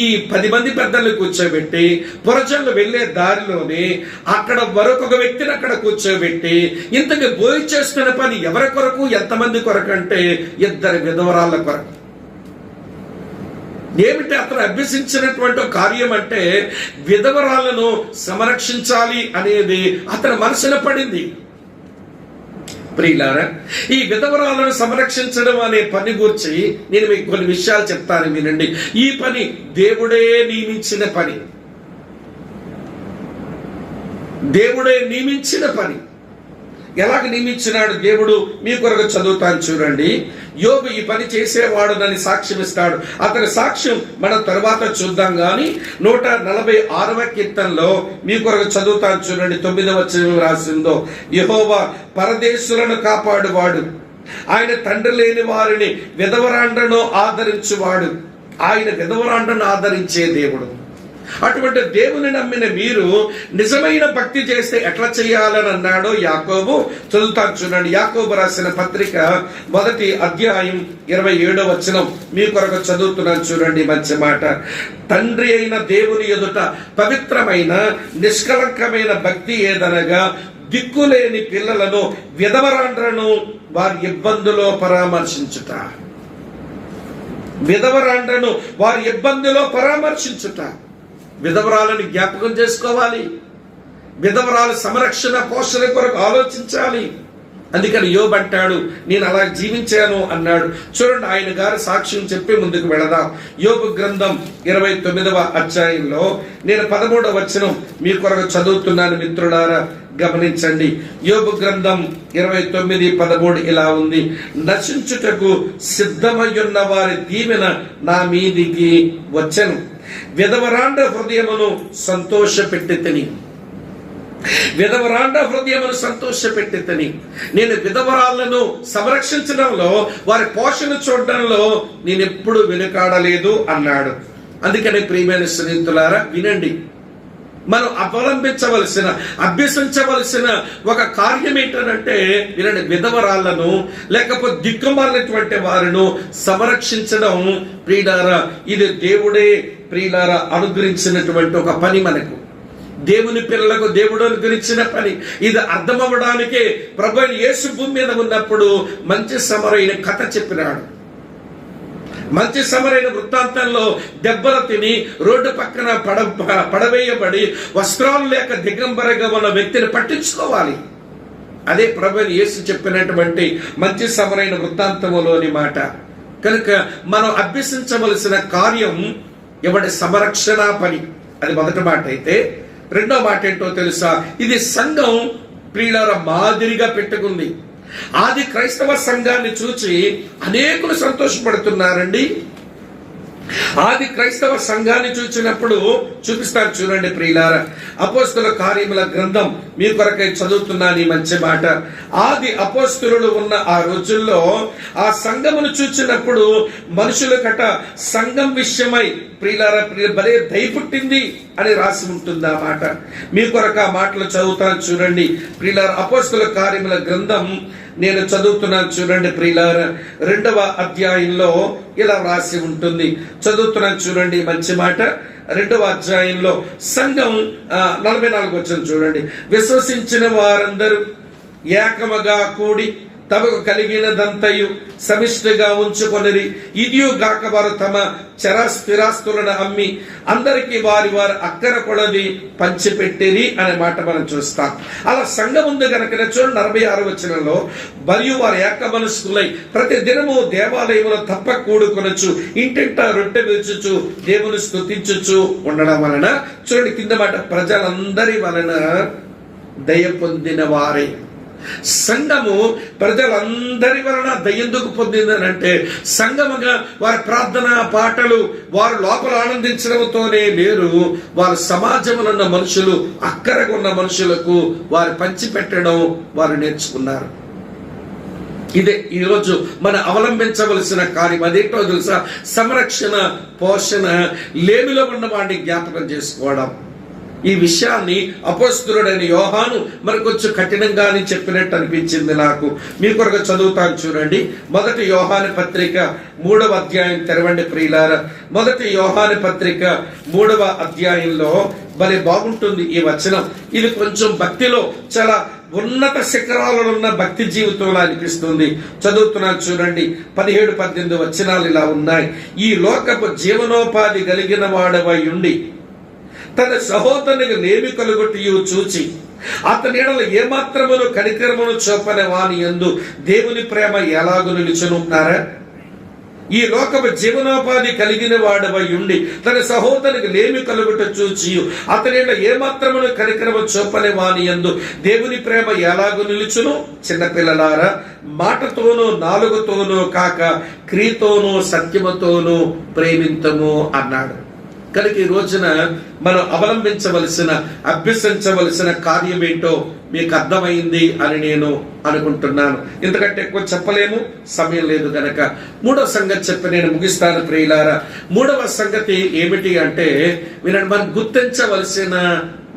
ఈ 10 మంది పెద్దల్ని కూర్చోబెట్టి పురజనులు వెళ్లే దారిలోనే అక్కడ మరొక వ్యక్తిని అక్కడ కూర్చోబెట్టి ఇంతకు బోయి చేస్తున్న పని ఎవరి కొరకు, ఎంతమంది కొరకు అంటే 2 విధవరాళ్ళ కొరకు. ఏమిటి అతను అభ్యసించినటువంటి కార్యం అంటే విధవరాలను సంరక్షించాలి అనేది అతని మనసులో పడింది. ప్రియులారా, ఈ విధవరాలను సంరక్షించడం అనే పని గురించి నేను మీకు కొన్ని విషయాలు చెప్తాను వినండి. ఈ పని దేవుడే నియమించిన పని, దేవుడే నియమించిన పని. ఎలాగ నియమించినాడు దేవుడు? మీ కొరకు చదువుతాను చూడండి. యోబు ఈ పని చేసేవాడునని సాక్ష్యం ఇస్తాడు. అతని సాక్ష్యం మనం తర్వాత చూద్దాం. గాని 146వ కీర్తనలో మీ కొరకు చదువుతాను చూడండి. 9వ వచనం రాసిందో, యెహోవా పరదేశులను కాపాడువాడు, ఆయన తండ్రి లేని వారిని విధవరాండ్రను ఆదరించువాడు. ఆయన విధవరాండ్రను ఆదరించే దేవుడు. అటువంటి దేవుని నమ్మిన మీరు నిజమైన భక్తి చేస్తే ఎట్లా చేయాలని అన్నాడో యాకోబు. చదువుతాను చూడండి. యాకోబు రాసిన పత్రిక 1వ అధ్యాయం 27వ వచనం మీ కొరకు చదువుతున్నాను చూడండి. మంచి మాట. తండ్రి అయిన దేవుని ఎదుట పవిత్రమైన నిష్కలంకమైన భక్తి ఏదనగా దిక్కులేని పిల్లలను, విధవరాండ్రను వారి ఇబ్బందులో పరామర్శించుట. విధవరాండ్రను వారి ఇబ్బందిలో పరామర్శించుట. విధవరాలను జ్ఞాపకం చేసుకోవాలి. విధవరాల సంరక్షణ, పోషణ కొరకు ఆలోచించాలి. అందుకని యోబు అంటాడు, నేను అలా జీవించాను అన్నాడు. చూడండి, ఆయన గారు సాక్ష్యం చెప్పి ముందుకు వెళదాం. యోబు గ్రంథం 29వ అధ్యాయంలో నేను 13వ వచనం మీ కొరకు చదువుతున్నాను మిత్రులారా, గమనించండి. యోబు గ్రంథం 29:13 ఇలా ఉంది: నశించుటకు సిద్ధమయ్యున్న వారి దీవెన నా మీదికి వచ్చెను, విధవరాండ హృదయమును సంతోషపెట్టితిని. విధవరాండ హృదయమును సంతోషపెట్టితిని. నేను విధవరాళ్లను సంరక్షించడంలో, వారి పోషణ చూడడంలో నేను ఎప్పుడు వెనుకాడలేదు అన్నాడు. అందుకని ప్రియమైన స్నేహితులారా, వినండి, మనం అవలంబించవలసిన, అభ్యసించవలసిన ఒక కార్యం ఏంటంటే, వినండి, విధవరాళ్లను లేకపోతే దిక్కుమాలినటువంటి వారిను సంరక్షించడం ప్రియులారా, ఇది దేవుడే ప్రియులారా అనుగ్రహించినటువంటి ఒక పని. మనకు దేవుని పిల్లలకు దేవుడు అనుగ్రహించిన పని. ఇది అర్థమవడానికే ప్రభువైన యేసు భూమి మీద ఉన్నప్పుడు మంచి సమరయుని కథ చెప్పినాడు. మంచి సమరైన వృత్తాంతంలో దెబ్బలు తిని రోడ్డు పక్కన పడవేయబడి వస్త్రాలు లేక దిగంబరగా ఉన్న వ్యక్తిని పట్టించుకోవాలి. అదే ప్రభువైన యేసు చెప్పినటువంటి మంచి సమరైన వృత్తాంతములోని మాట. కనుక మనం అభ్యసించవలసిన కార్యం ఎవరి సంరక్షణ పని. అది మొదటి మాట అయితే, రెండో మాట ఏంటో తెలుసా? ఇది సంఘం ప్రియులారా మాదిరిగా పెట్టుకుంది. ఆది క్రైస్తవ సంఘాన్ని చూచి అనేకులు సంతోషపడుతున్నారండి. ఆది క్రైస్తవ సంఘాన్ని చూసినప్పుడు చూపిస్తాను, చూడండి ప్రియులారా. అపోస్తుల కార్యముల గ్రంథం మీ కొరకై చదువుతున్నాను ఈ మంచి మాట. ఆది అపోస్తులు ఉన్న ఆ రోజుల్లో ఆ సంఘమును చూసినప్పుడు మనుషుల కట సంఘం విషయమై ప్రియులారా భలే దయ పుట్టింది అని రాసి ఉంటుంది ఆ మాట. మీ కొరకు ఆ మాటలు చదువుతాను చూడండి ప్రియులారా. అపోస్తుల కార్యముల గ్రంథం నేను చదువుతున్నాను చూడండి ప్రియులారా. 2వ అధ్యాయంలో ఇలా రాసి ఉంటుంది. చదువుతున్నాను చూడండి మంచి మాట. 2వ అధ్యాయంలో సంఘం 44 వచనం చూడండి. విశ్వసించిన వారందరూ ఏకముగా కూడి తమకు కలిగినదంతయు సమిష్టిగా ఉంచుకొనిరి. ఇదియు గాక వారు తమ స్థిరాస్తులను అమ్మి అందరికి వారి వారి అక్కర కొలది పంచిపెట్టిరి అనే మాట మనం చూస్తాం. అలా సంఘం ఉంది గనక చూడండి 46 వచనంలో, మరియు వారు ఏక మనస్కులై ప్రతి దినము దేవాలయములో తప్ప కూడుకొనొచ్చు, ఇంటింటా రొట్టె విరుచుచు దేవుని స్తుతించుచు ఉండడం వలన, చూడండి కింద మాట, ప్రజలందరి వలన దయ పొందిన వారే. సంఘము ప్రజలందరి వలన దయ్యందుకు పొందిందనంటే, సంఘముగా వారి ప్రార్థన పాటలు వారు లోపల ఆనందించడంతోనే లేరు, వారి సమాజంలో ఉన్న మనుషులు, అక్కరగా ఉన్న మనుషులకు వారు పంచిపెట్టడం వారు నేర్చుకున్నారు. ఇదే ఈరోజు మనం అవలంబించవలసిన కార్యం. అదేంటో తెలుసా? సంరక్షణ, పోషణ, లేమిలో ఉన్న వాడిని జ్ఞాపకం చేసుకోవడం. ఈ విషయాన్ని అపోస్తలుడైన యోహాను మరి కొంచెం కఠినంగానే చెప్పినట్టు అనిపించింది నాకు. మీ కొరకు చదువుతాను చూడండి. 1 యోహాను పత్రిక 3వ అధ్యాయం తెరవండి ప్రియులారా. 1 యోహాను పత్రిక 3వ అధ్యాయంలో భలే బాగుంటుంది ఈ వచనం. ఇది కొంచెం భక్తిలో చాలా ఉన్నత శిఖరాలలో ఉన్న భక్తి జీవితంలో అనిపిస్తుంది. చదువుతున్నాను చూడండి. 17-18 వచనాలు ఇలా ఉన్నాయి. ఈ లోకపు జీవనోపాధి కలిగిన వాడవై ఉండి తన సహోదరునికి లేమి కలుగుటియు చూచి అతని ఎడల ఏమాత్రమును కనికరమును చూపని వాని యందు దేవుని ప్రేమ ఎలాగూ నిలుచునున్నారా? ఈ లోకపు జీవనోపాధి కలిగిన వాడవై ఉండి తన సహోదరునికి లేమి కలుగుట చూచి అతని ఎడల ఏమాత్రమును కనికరము చూపని వాని యందు దేవుని ప్రేమ ఎలాగూ నిలుచును? చిన్నపిల్లలారా, మాటతోనూ నాలుగుతోనూ కాక క్రియతోనూ సత్యముతోనూ ప్రేమింతము అన్నాడు. కనుక ఈ రోజున మనం అవలంబించవలసిన, అభ్యసించవలసిన కార్యం ఏంటో మీకు అర్థమైంది అని నేను అనుకుంటున్నాను. ఎందుకంటే ఎక్కువ చెప్పలేము, సమయం లేదు కనుక. 3వ సంగతి చెప్పి నేను ముగిస్తాను ప్రియులారా. 3వ సంగతి ఏమిటి అంటే, మీరు మనం గుర్తించవలసిన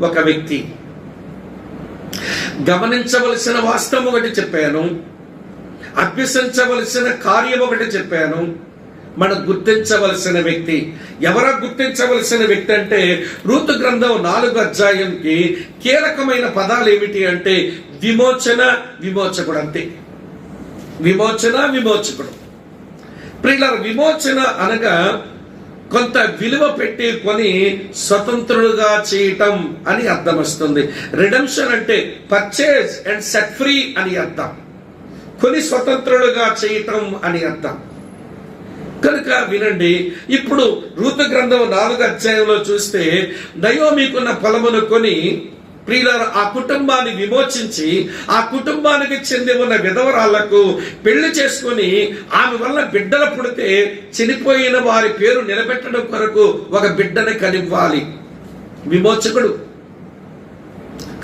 ఒక వ్యక్తి, గమనించవలసిన వాస్తవం ఒకటి చెప్పాను, అభ్యసించవలసిన కార్యం ఒకటి చెప్పాను, మనం గుర్తించవలసిన వ్యక్తి. ఎవరో గుర్తించవలసిన వ్యక్తి అంటే, రూతు గ్రంథం 4వ అధ్యాయంకి కీలకమైన పదాలు ఏమిటి అంటే విమోచన, విమోచకుడు. అంతే, విమోచన, విమోచకుడు. ప్రియులారా, విమోచన అనగా కొంత విలువ పెట్టి కొని స్వతంత్రులుగా చేయటం అని అర్థం వస్తుంది. రిడెంప్షన్ అంటే పర్చేజ్ అండ్ సెట్ ఫ్రీ అని అర్థం. కొని స్వతంత్రులుగా చేయటం అని అర్థం. కనుక వినండి, ఇప్పుడు రూతు గ్రంథం 4వ అధ్యాయంలో చూస్తే నయోమికున్న పొలమును కొని ప్రియులారా ఆ కుటుంబాన్ని విమోచించి ఆ కుటుంబానికి చెంది ఉన్న విధవరాళ్లకు పెళ్లి చేసుకుని ఆమె వల్ల బిడ్డలు పుడితే చనిపోయిన వారి పేరు నిలబెట్టడం కొరకు ఒక బిడ్డని కనివ్వాలి. విమోచకుడు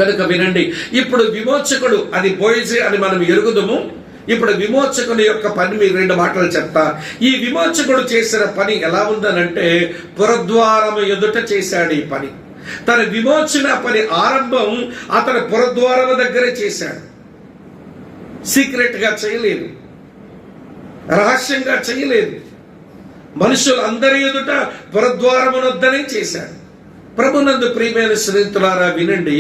కనుక వినండి, ఇప్పుడు విమోచకుడు అది బోయజే అని మనం ఎరుగుదము. ఇప్పుడు విమోచకుని యొక్క పని మీరు 2 మాటలు చెప్తా. ఈ విమోచకుడు చేసిన పని ఎలా ఉందనంటే పురద్వారము ఎదుట చేశాడు ఈ పని. తన విమోచన పని ఆరంభం అతను పురద్వారము దగ్గరే చేశాడు. సీక్రెట్ గా చేయలేదు, రహస్యంగా చేయలేదు, మనుషులందరి ఎదుట పురద్వారమునొద్దనే చేశాడు. ప్రభునందు ప్రియమైన స్నేహితులారా వినండి,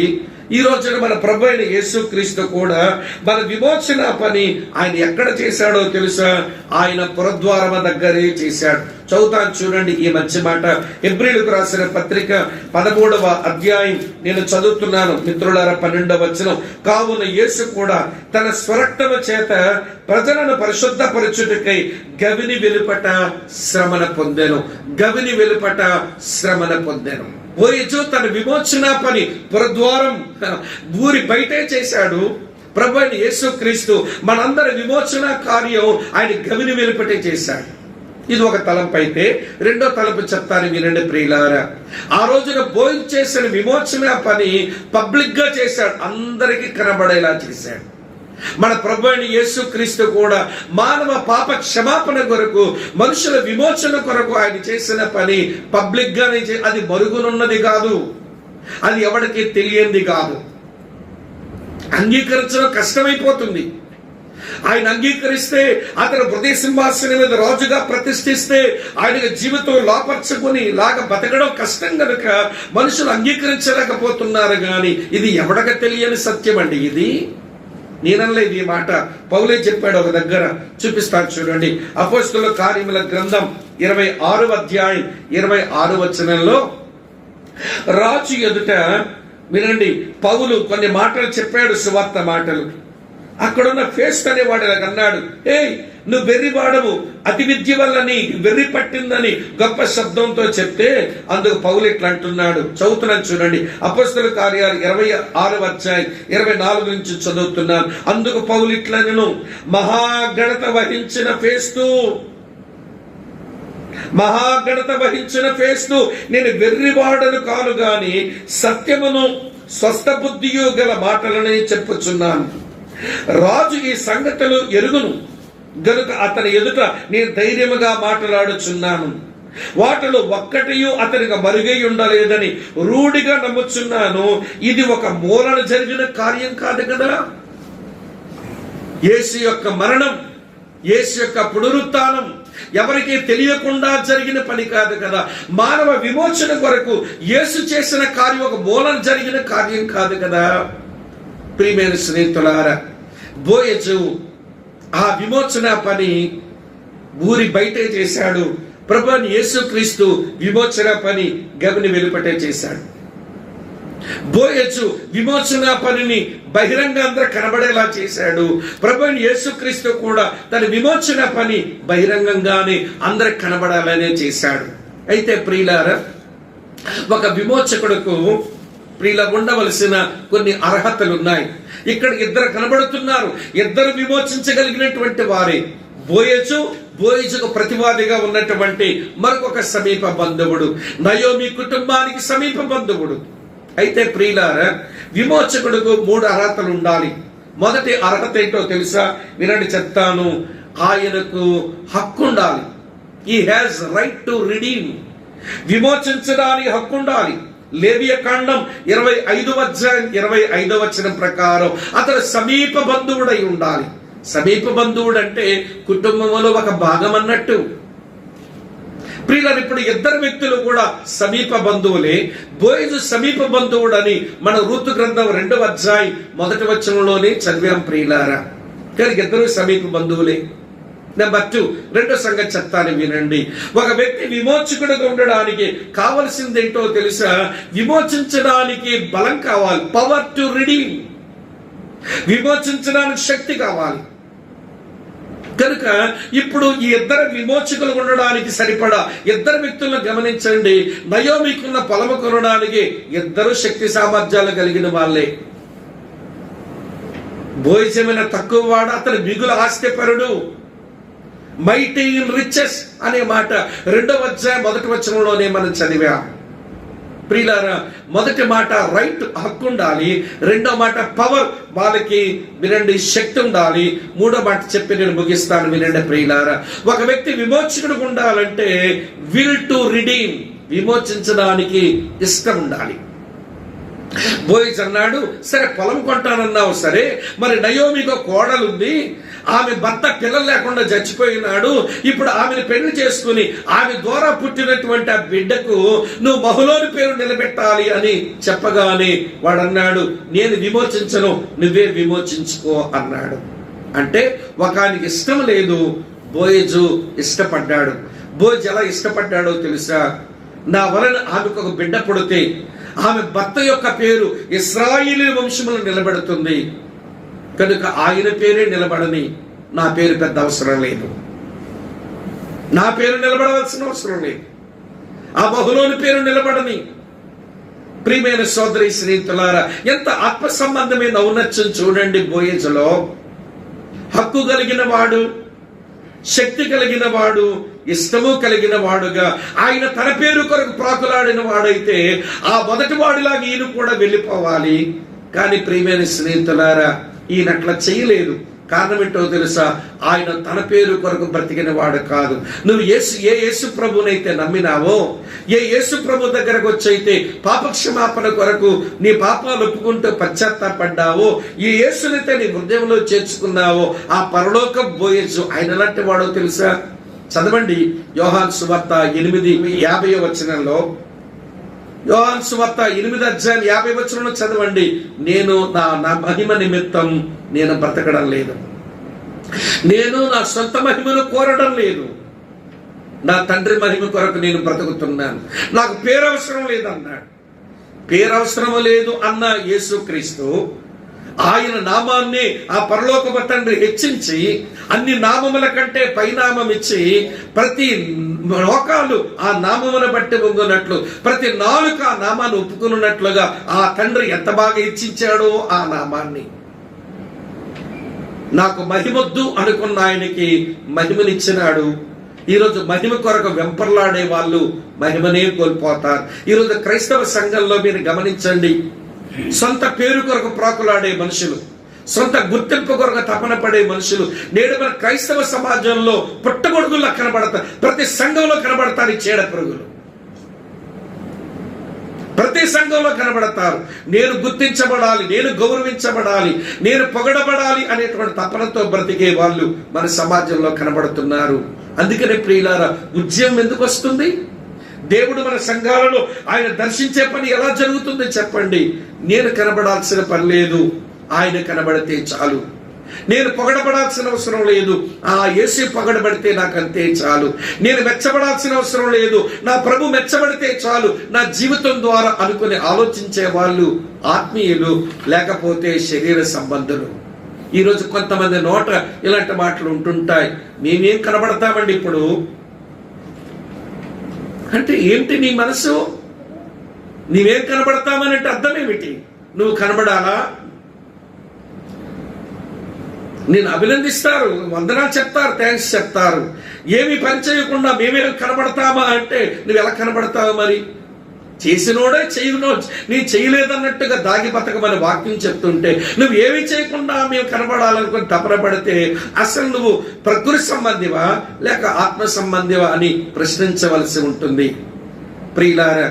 ఈ రోజున మన ప్రభు అయిన యేసుక్రీస్తు కూడా మన విమోచన పని ఆయన ఎక్కడ చేశాడో తెలుసా? ఆయన పురద్వారమ దగ్గరే చేశాడు. చదువుతాను చూడండి ఈ మంచి మాట. హెబ్రీయులకు రాసిన పత్రిక 13వ అధ్యాయం నేను చదువుతున్నాను మిత్రులారా, 12వ వచనం. కావున యేసు కూడా తన స్వరక్తము చేత ప్రజలను పరిశుద్ధపరచుటకై గవిని వెలుపట శ్రమను పొందెను. గవిని వెలుపట శ్రమను పొందెను. బోయజు తన విమోచన పని పురద్వారం ఊరి బయటే చేశాడు. ప్రభు అయిన యేసుక్రీస్తు మనందరి విమోచన కార్యం ఆయన గవిని వెలుపటే చేశాడు. ఇది ఒక తలంపు అయితే, రెండో తలంపు చెప్తాను వినండి ప్రియులారా. ఆ రోజున బోయజు చేసిన విమోచన పని పబ్లిక్ గా చేశాడు, అందరికీ కనబడేలా చేశాడు. మన ప్రభు అయిన యేసుక్రీస్తు కూడా మానవ పాప క్షమాపణ కొరకు, మనుషుల విమోచన కొరకు ఆయన చేసిన పని పబ్లిక్ గానే. అది మరుగునున్నది కాదు, అది ఎవరికి తెలియంది కాదు. అంగీకరించడం కష్టమైపోతుంది. ఆయన అంగీకరిస్తే, అతను హృదయ సింహాసనం మీద రాజుగా ప్రతిష్ఠిస్తే ఆయన జీవితం లోపర్చుకుని లాగా బతకడం కష్టం కనుక మనుషులు అంగీకరించలేకపోతున్నారు. గాని ఇది ఎవడక తెలియని సత్యం అండి. ఇది నేనలేదు ఈ మాట, పౌలే చెప్పాడు ఒక దగ్గర. చూపిస్తాను చూడండి. అపోస్తలుల కార్యముల గ్రంథం 26వ అధ్యాయం 26వ వచనంలో రాజు ఎదుట వినండి, పౌలు కొన్ని మాటలు చెప్పాడు, సువార్త మాటలు. అక్కడున్న ఫేస్ట్ అనేవాడు ఇలాగ అన్నాడు, ఏయ్ నువ్వు వెర్రివాడవు, అతి విద్య వల్ల నీ వెర్రి పట్టిందని గొప్ప శబ్దంతో చెప్తే అందుకు పౌలు ఇట్లా అంటున్నాడు. చదువుతున్నాను చూడండి. అపోస్తలుల కార్యాలు 26వ అధ్యాయం 24 నుంచి చదువుతున్నాను. అందుకు పౌలు ఇట్లా, నేను మహాఘనత వహించిన ఫేస్తు నేను వెర్రివాడను కాను గాని సత్యమును స్వస్థ బుద్ధియు గల మాటలని చెప్పుచున్నాను. రాజు ఈ సంగతులు ఎరుగును గనుక అతని ఎదుట నేను ధైర్యముగా మాట్లాడుచున్నాను. వాటిలో ఒక్కటియు అతనికి మరుగై ఉండలేదని రూఢిగా నమ్ముచున్నాను. ఇది ఒక మూలన జరిగిన కార్యం కాదు కదా. యేసు యొక్క మరణం, యేసు యొక్క పునరుత్థానం ఎవరికి తెలియకుండా జరిగిన పని కాదు కదా. మానవ విమోచన కొరకు యేసు చేసిన కార్యం ఒక మూలన జరిగిన కార్యం కాదు కదా. ప్రియమైన స్నేహితులారా, బోయజు ఆ విమోచన పని ఊరి బయటే చేశాడు. ప్రభు యేసుక్రీస్తు విమోచన పని గవిని వెలుపటే చేశాడు. బోయజు విమోచన పనిని బహిరంగ అందరూ కనబడేలా చేశాడు. ప్రభు యేసుక్రీస్తు కూడా తన విమోచన పని బహిరంగంగానే అందరికి కనబడాలనే చేశాడు. అయితే ప్రియులారా, ఒక విమోచకుడుకు ప్రియుల ఉండవలసిన కొన్ని అర్హతలు ఉన్నాయి. ఇక్కడ ఇద్దరు కనబడుతున్నారు, ఇద్దరు విమోచించగలిగినటువంటి వారే. బోయజుకు ప్రతివాదిగా ఉన్నటువంటి మరొక సమీప బంధువుడు, నయోమి కుటుంబానికి సమీప బంధువుడు. అయితే ప్రియులారా, విమోచకుడుకు 3 అర్హతలు ఉండాలి. మొదటి అర్హత ఏంటో తెలుసా? వినండి చెప్తాను. ఆయనకు హక్కు ఉండాలి. He has right to redeem. విమోచించడానికి హక్కు ఉండాలి. లేవియ కాండం 25వ అధ్యాయం 25వ వచనం ప్రకారం అతడు సమీప బంధువుడై ఉండాలి. సమీప బంధువుడు అంటే కుటుంబంలో ఒక భాగం అన్నట్టు. ప్రియులారా, ఇప్పుడు ఇద్దరు వ్యక్తులు కూడా సమీప బంధువులే. బోయజు సమీప బంధువుడని మన రూతు గ్రంథం 2వ అధ్యాయం 1వ వచనంలోనే చదివాం ప్రియులారా. కానీ ఇద్దరు సమీప బంధువులే. నెంబర్ 2, రెండో సంగతి చెప్తాను వినండి. ఒక వ్యక్తి విమోచకుడుగా ఉండడానికి కావలసింది ఏంటో తెలుసా? విమోచించడానికి బలం కావాలి. Power to redeem. విమోచించడానికి శక్తి కావాలి. కనుక ఇప్పుడు ఈ ఇద్దరు విమోచకులు ఉండడానికి సరిపడా ఇద్దరు వ్యక్తులను గమనించండి. నయోమికున్న పొలము కొనడానికి ఇద్దరు శక్తి సామర్థ్యాలు కలిగిన వాళ్ళే. బోయజమైన తక్కువ వాడు, అతను మిగులు ఆస్తిపరుడు. మైటీ ఇన్ రిచెస్ అనే మాట 2వ అధ్యాయం 1వ వచనంలోనే మనం చదివాం. ప్రియులారా, మొదటి మాట రైట్, హక్కు ఉండాలి. 2వ మాట పవర్, వాళ్ళకి వినండి శక్తి ఉండాలి. 3వ మాట చెప్పి నేను ముగిస్తాను, వినండి ప్రియులారా. ఒక వ్యక్తి విమోచకుడు ఉండాలంటే విల్ టు రిడీమ్, విమోచించడానికి ఇష్టం ఉండాలి. బోయజ్ అన్నాడు, సరే పొలం కొంటానన్నావు, సరే మరి నయోమికి కోడలుంది, ఆమె భర్త పిల్లలు లేకుండా చచ్చిపోయినాడు, ఇప్పుడు ఆమెను పెళ్లి చేసుకుని ఆమె ద్వారా పుట్టినటువంటి ఆ బిడ్డకు నువ్వు మహులోని పేరు నిలబెట్టాలి అని చెప్పగానే వాడన్నాడు, నేను విమోచించను, నువ్వే విమోచించుకో అన్నాడు. అంటే ఒకనికి ఇష్టం లేదు, బోయజు ఇష్టపడ్డాడు. బోయజ్ ఎలా ఇష్టపడ్డాడో తెలుసా? నా వలన ఆమెకు ఒక బిడ్డ పుడితే ఆమె భర్త యొక్క పేరు ఇశ్రాయేలు వంశములు నిలబెడుతుంది, కనుక ఆయన పేరే నిలబడని నా పేరు పెద్ద అవసరం లేదు, నా పేరు నిలబడవలసిన అవసరం లేదు, ఆ బహులోని పేరు నిలబడని. ప్రియమైన సోదరి స్నేహితులారా, ఎంత ఆత్మ సంబంధమైన ఔన్నత్యం చూడండి. బోయజులో హక్కు కలిగిన వాడు, శక్తి కలిగిన వాడు, ఇష్టము కలిగిన వాడుగా ఆయన తన పేరు కొరకు ప్రాకులాడిన వాడైతే ఆ మొదటి వాడిలాగా ఈయన కూడా వెళ్ళిపోవాలి. కానీ ప్రియమైన స్నేహితులారా, ఈయనట్లా చేయలేదు. కారణం ఏంటో తెలుసా? ఆయన తన పేరు కొరకు బ్రతికిన వాడు కాదు. నువ్వు ఏ యేసు ప్రభునైతే నమ్మినావో, ఏ యేసు ప్రభు దగ్గరకు వచ్చైతే పాపక్షమాపణ కొరకు నీ పాపాలు ఒప్పుకుంటూ పశ్చాత్తాపడ్డావో, ఈ యేసునైతే నీ హృదయంలో చేర్చుకున్నావో, ఆ పరలోక బోయజు ఆయన ఎలాంటి వాడో తెలుసా? చదవండి యోహాను సువార్త 8:50 వచనంలో. యోహాను సువార్త 8:50 చదవండి. నేను నా మహిమ నిమిత్తం నేను బ్రతకడం లేదు, నేను నా సొంత మహిమను కోరడం లేదు, నా తండ్రి మహిమ కొరకు నేను బ్రతుకుతున్నాను, నాకు పేరు అవసరం లేదన్నాడు. పేరు అవసరం లేదు అన్న యేసుక్రీస్తు ఆయన నామాన్ని ఆ పరలోకపు తండ్రి హెచ్చించి అన్ని నామముల కంటే పైనామం ఇచ్చి ప్రతి లోకాలు ఆ నామమును బట్టి వంగునట్లు, ప్రతి నాలుక ఆ నామాన్ని ఒప్పుకున్నట్లుగా ఆ తండ్రి ఎంత బాగా హెచ్చించాడో ఆ నామాన్ని. నాకు మహిమొద్దు అనుకున్న ఆయనకి మహిమనిచ్చినాడు. ఈరోజు మహిమ కొరకు వెంపర్లాడే వాళ్ళు మహిమనే కోల్పోతారు. ఈరోజు క్రైస్తవ సంఘంలో మీరు గమనించండి, సొంత పేరు కొరకు ప్రాకులాడే మనుషులు, సొంత గుర్తింపు కొరకు తపన పడే మనుషులు నేడు మన క్రైస్తవ సమాజంలో పుట్టగొడుగుల్లా కనబడతారు. ప్రతి సంఘంలో కనబడతారు ఈ చీడ పురుగులు, ప్రతి సంఘంలో కనబడతారు. నేను గుర్తించబడాలి, నేను గౌరవించబడాలి, నేను పొగడబడాలి అనేటువంటి తపనతో బ్రతికే వాళ్ళు మన సమాజంలో కనబడుతున్నారు. అందుకనే ప్రియులారా, ఉద్యమం ఎందుకు వస్తుంది? దేవుడు మన సంఘాలలో ఆయన దర్శించే పని ఎలా జరుగుతుంది చెప్పండి? నేను కనబడాల్సిన పని లేదు, ఆయన కనబడితే చాలు. నేను పొగడబడాల్సిన అవసరం లేదు, ఆ యేసు పొగడబడితే నాకంతే చాలు. నేను మెచ్చబడాల్సిన అవసరం లేదు, నా ప్రభు మెచ్చబడితే చాలు. నా జీవితం ద్వారా అనుకుని ఆలోచించే వాళ్ళు ఆత్మీయులు, లేకపోతే శరీర సంబంధులు. ఈరోజు కొంతమంది నోట ఇలాంటి మాటలు ఉంటుంటాయి, మేమేం కనబడతామండి ఇప్పుడు అంటే ఏంటి? నీ మనసు నీవేం కనబడతామనంటే అర్థం ఏమిటి? నువ్వు కనబడాలా? నేను అభినందిస్తారు, వందనాలు చెప్తారు, థ్యాంక్స్ చెప్తారు. ఏమి పని చేయకుండా మేమే కనబడతామా అంటే నువ్వు ఎలా కనబడతావు? మరి చేసినోడే చేయనో నీ చేయలేదన్నట్టుగా దాగి బతకమని వాక్యం చెప్తుంటే నువ్వు ఏమి చేయకుండా మేము కనబడాలనుకుని తపన పడితే అసలు నువ్వు ప్రకృతి సంబంధివా లేక ఆత్మ సంబంధివా అని ప్రశ్నించవలసి ఉంటుంది. ప్రియులారా,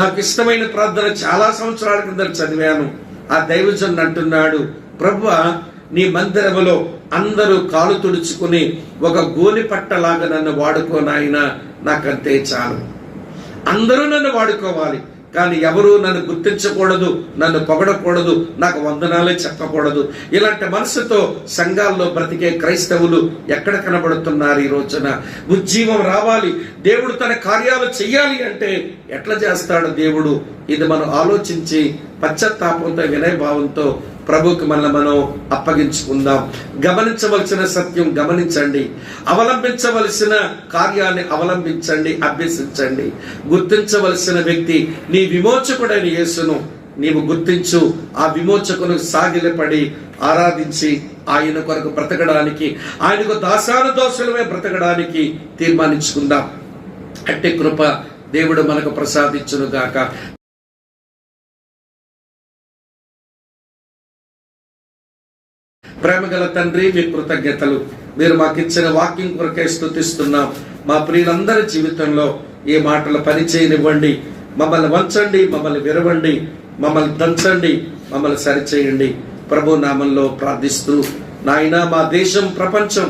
నాకు ఇష్టమైన ప్రార్థన చాలా సంవత్సరాల క్రితం చదివాను. ఆ దైవజనుడు అంటున్నాడు, ప్రభువా నీ మందిరములో అందరూ కాలు తుడుచుకుని ఒక గోని పట్టలాగా నన్ను వాడుకోనాయన, నాకంతే చాలు. అందరూ నన్ను వాడుకోవాలి, కానీ ఎవరు నన్ను గుర్తించకూడదు, నన్ను పొగడకూడదు, నాకు వందనాలే చెప్పకూడదు. ఇలాంటి మనసుతో సంఘాల్లో బ్రతికే క్రైస్తవులు ఎక్కడ కనబడుతున్నారు ఈ రోజున? ఉజ్జీవం రావాలి, దేవుడు తన కార్యాలు చెయ్యాలి అంటే ఎట్లా చేస్తాడు దేవుడు? ఇది మనం ఆలోచించి పశ్చాత్తాపంతో వినయభావంతో ప్రభుకి మనం అప్పగించుకుందాం. గమనించవలసిన సత్యం గమనించండి, అవలంబించవలసిన కార్యాన్ని అవలంబించండి, అభ్యసించండి. గుర్తించవలసిన వ్యక్తి నీ విమోచకుడైన యేసును నీవు గుర్తించు. ఆ విమోచకును సాగిలపడి ఆరాధించి ఆయన కొరకు బ్రతకడానికి, ఆయనకు దాసానుదోషులమే బ్రతకడానికి తీర్మానించుకుందాం. అట్టి కృప దేవుడు మనకు ప్రసాదించును గాక. ప్రేమగల తండ్రి, మీ కృతజ్ఞతలు. మీరు మాకు ఇచ్చిన వాక్యం కొరకే స్తుతిస్తున్నాం. మా ప్రియులందరి జీవితంలో ఈ మాటలు పనిచేయనివ్వండి. మమ్మల్ని వంచండి, మమ్మల్ని విరవండి, మమ్మల్ని దంచండి, మమ్మల్ని సరిచేయండి. ప్రభు నామంలో ప్రార్థిస్తూ నాయన మా దేశం, ప్రపంచం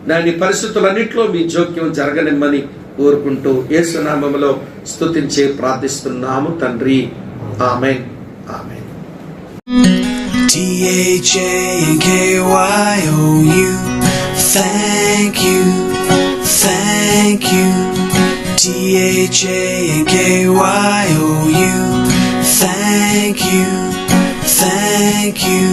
నాయన పరిస్థితులన్నింటిలో మీ జోక్యం జరగనిమ్మని కోరుకుంటూ యేసు నామములో స్తుతించి ప్రార్థిస్తున్నాము తండ్రి. ఆమేన్, ఆమేన్. THANKYOU, thank you, thank you. THANKYOU, thank you, thank you.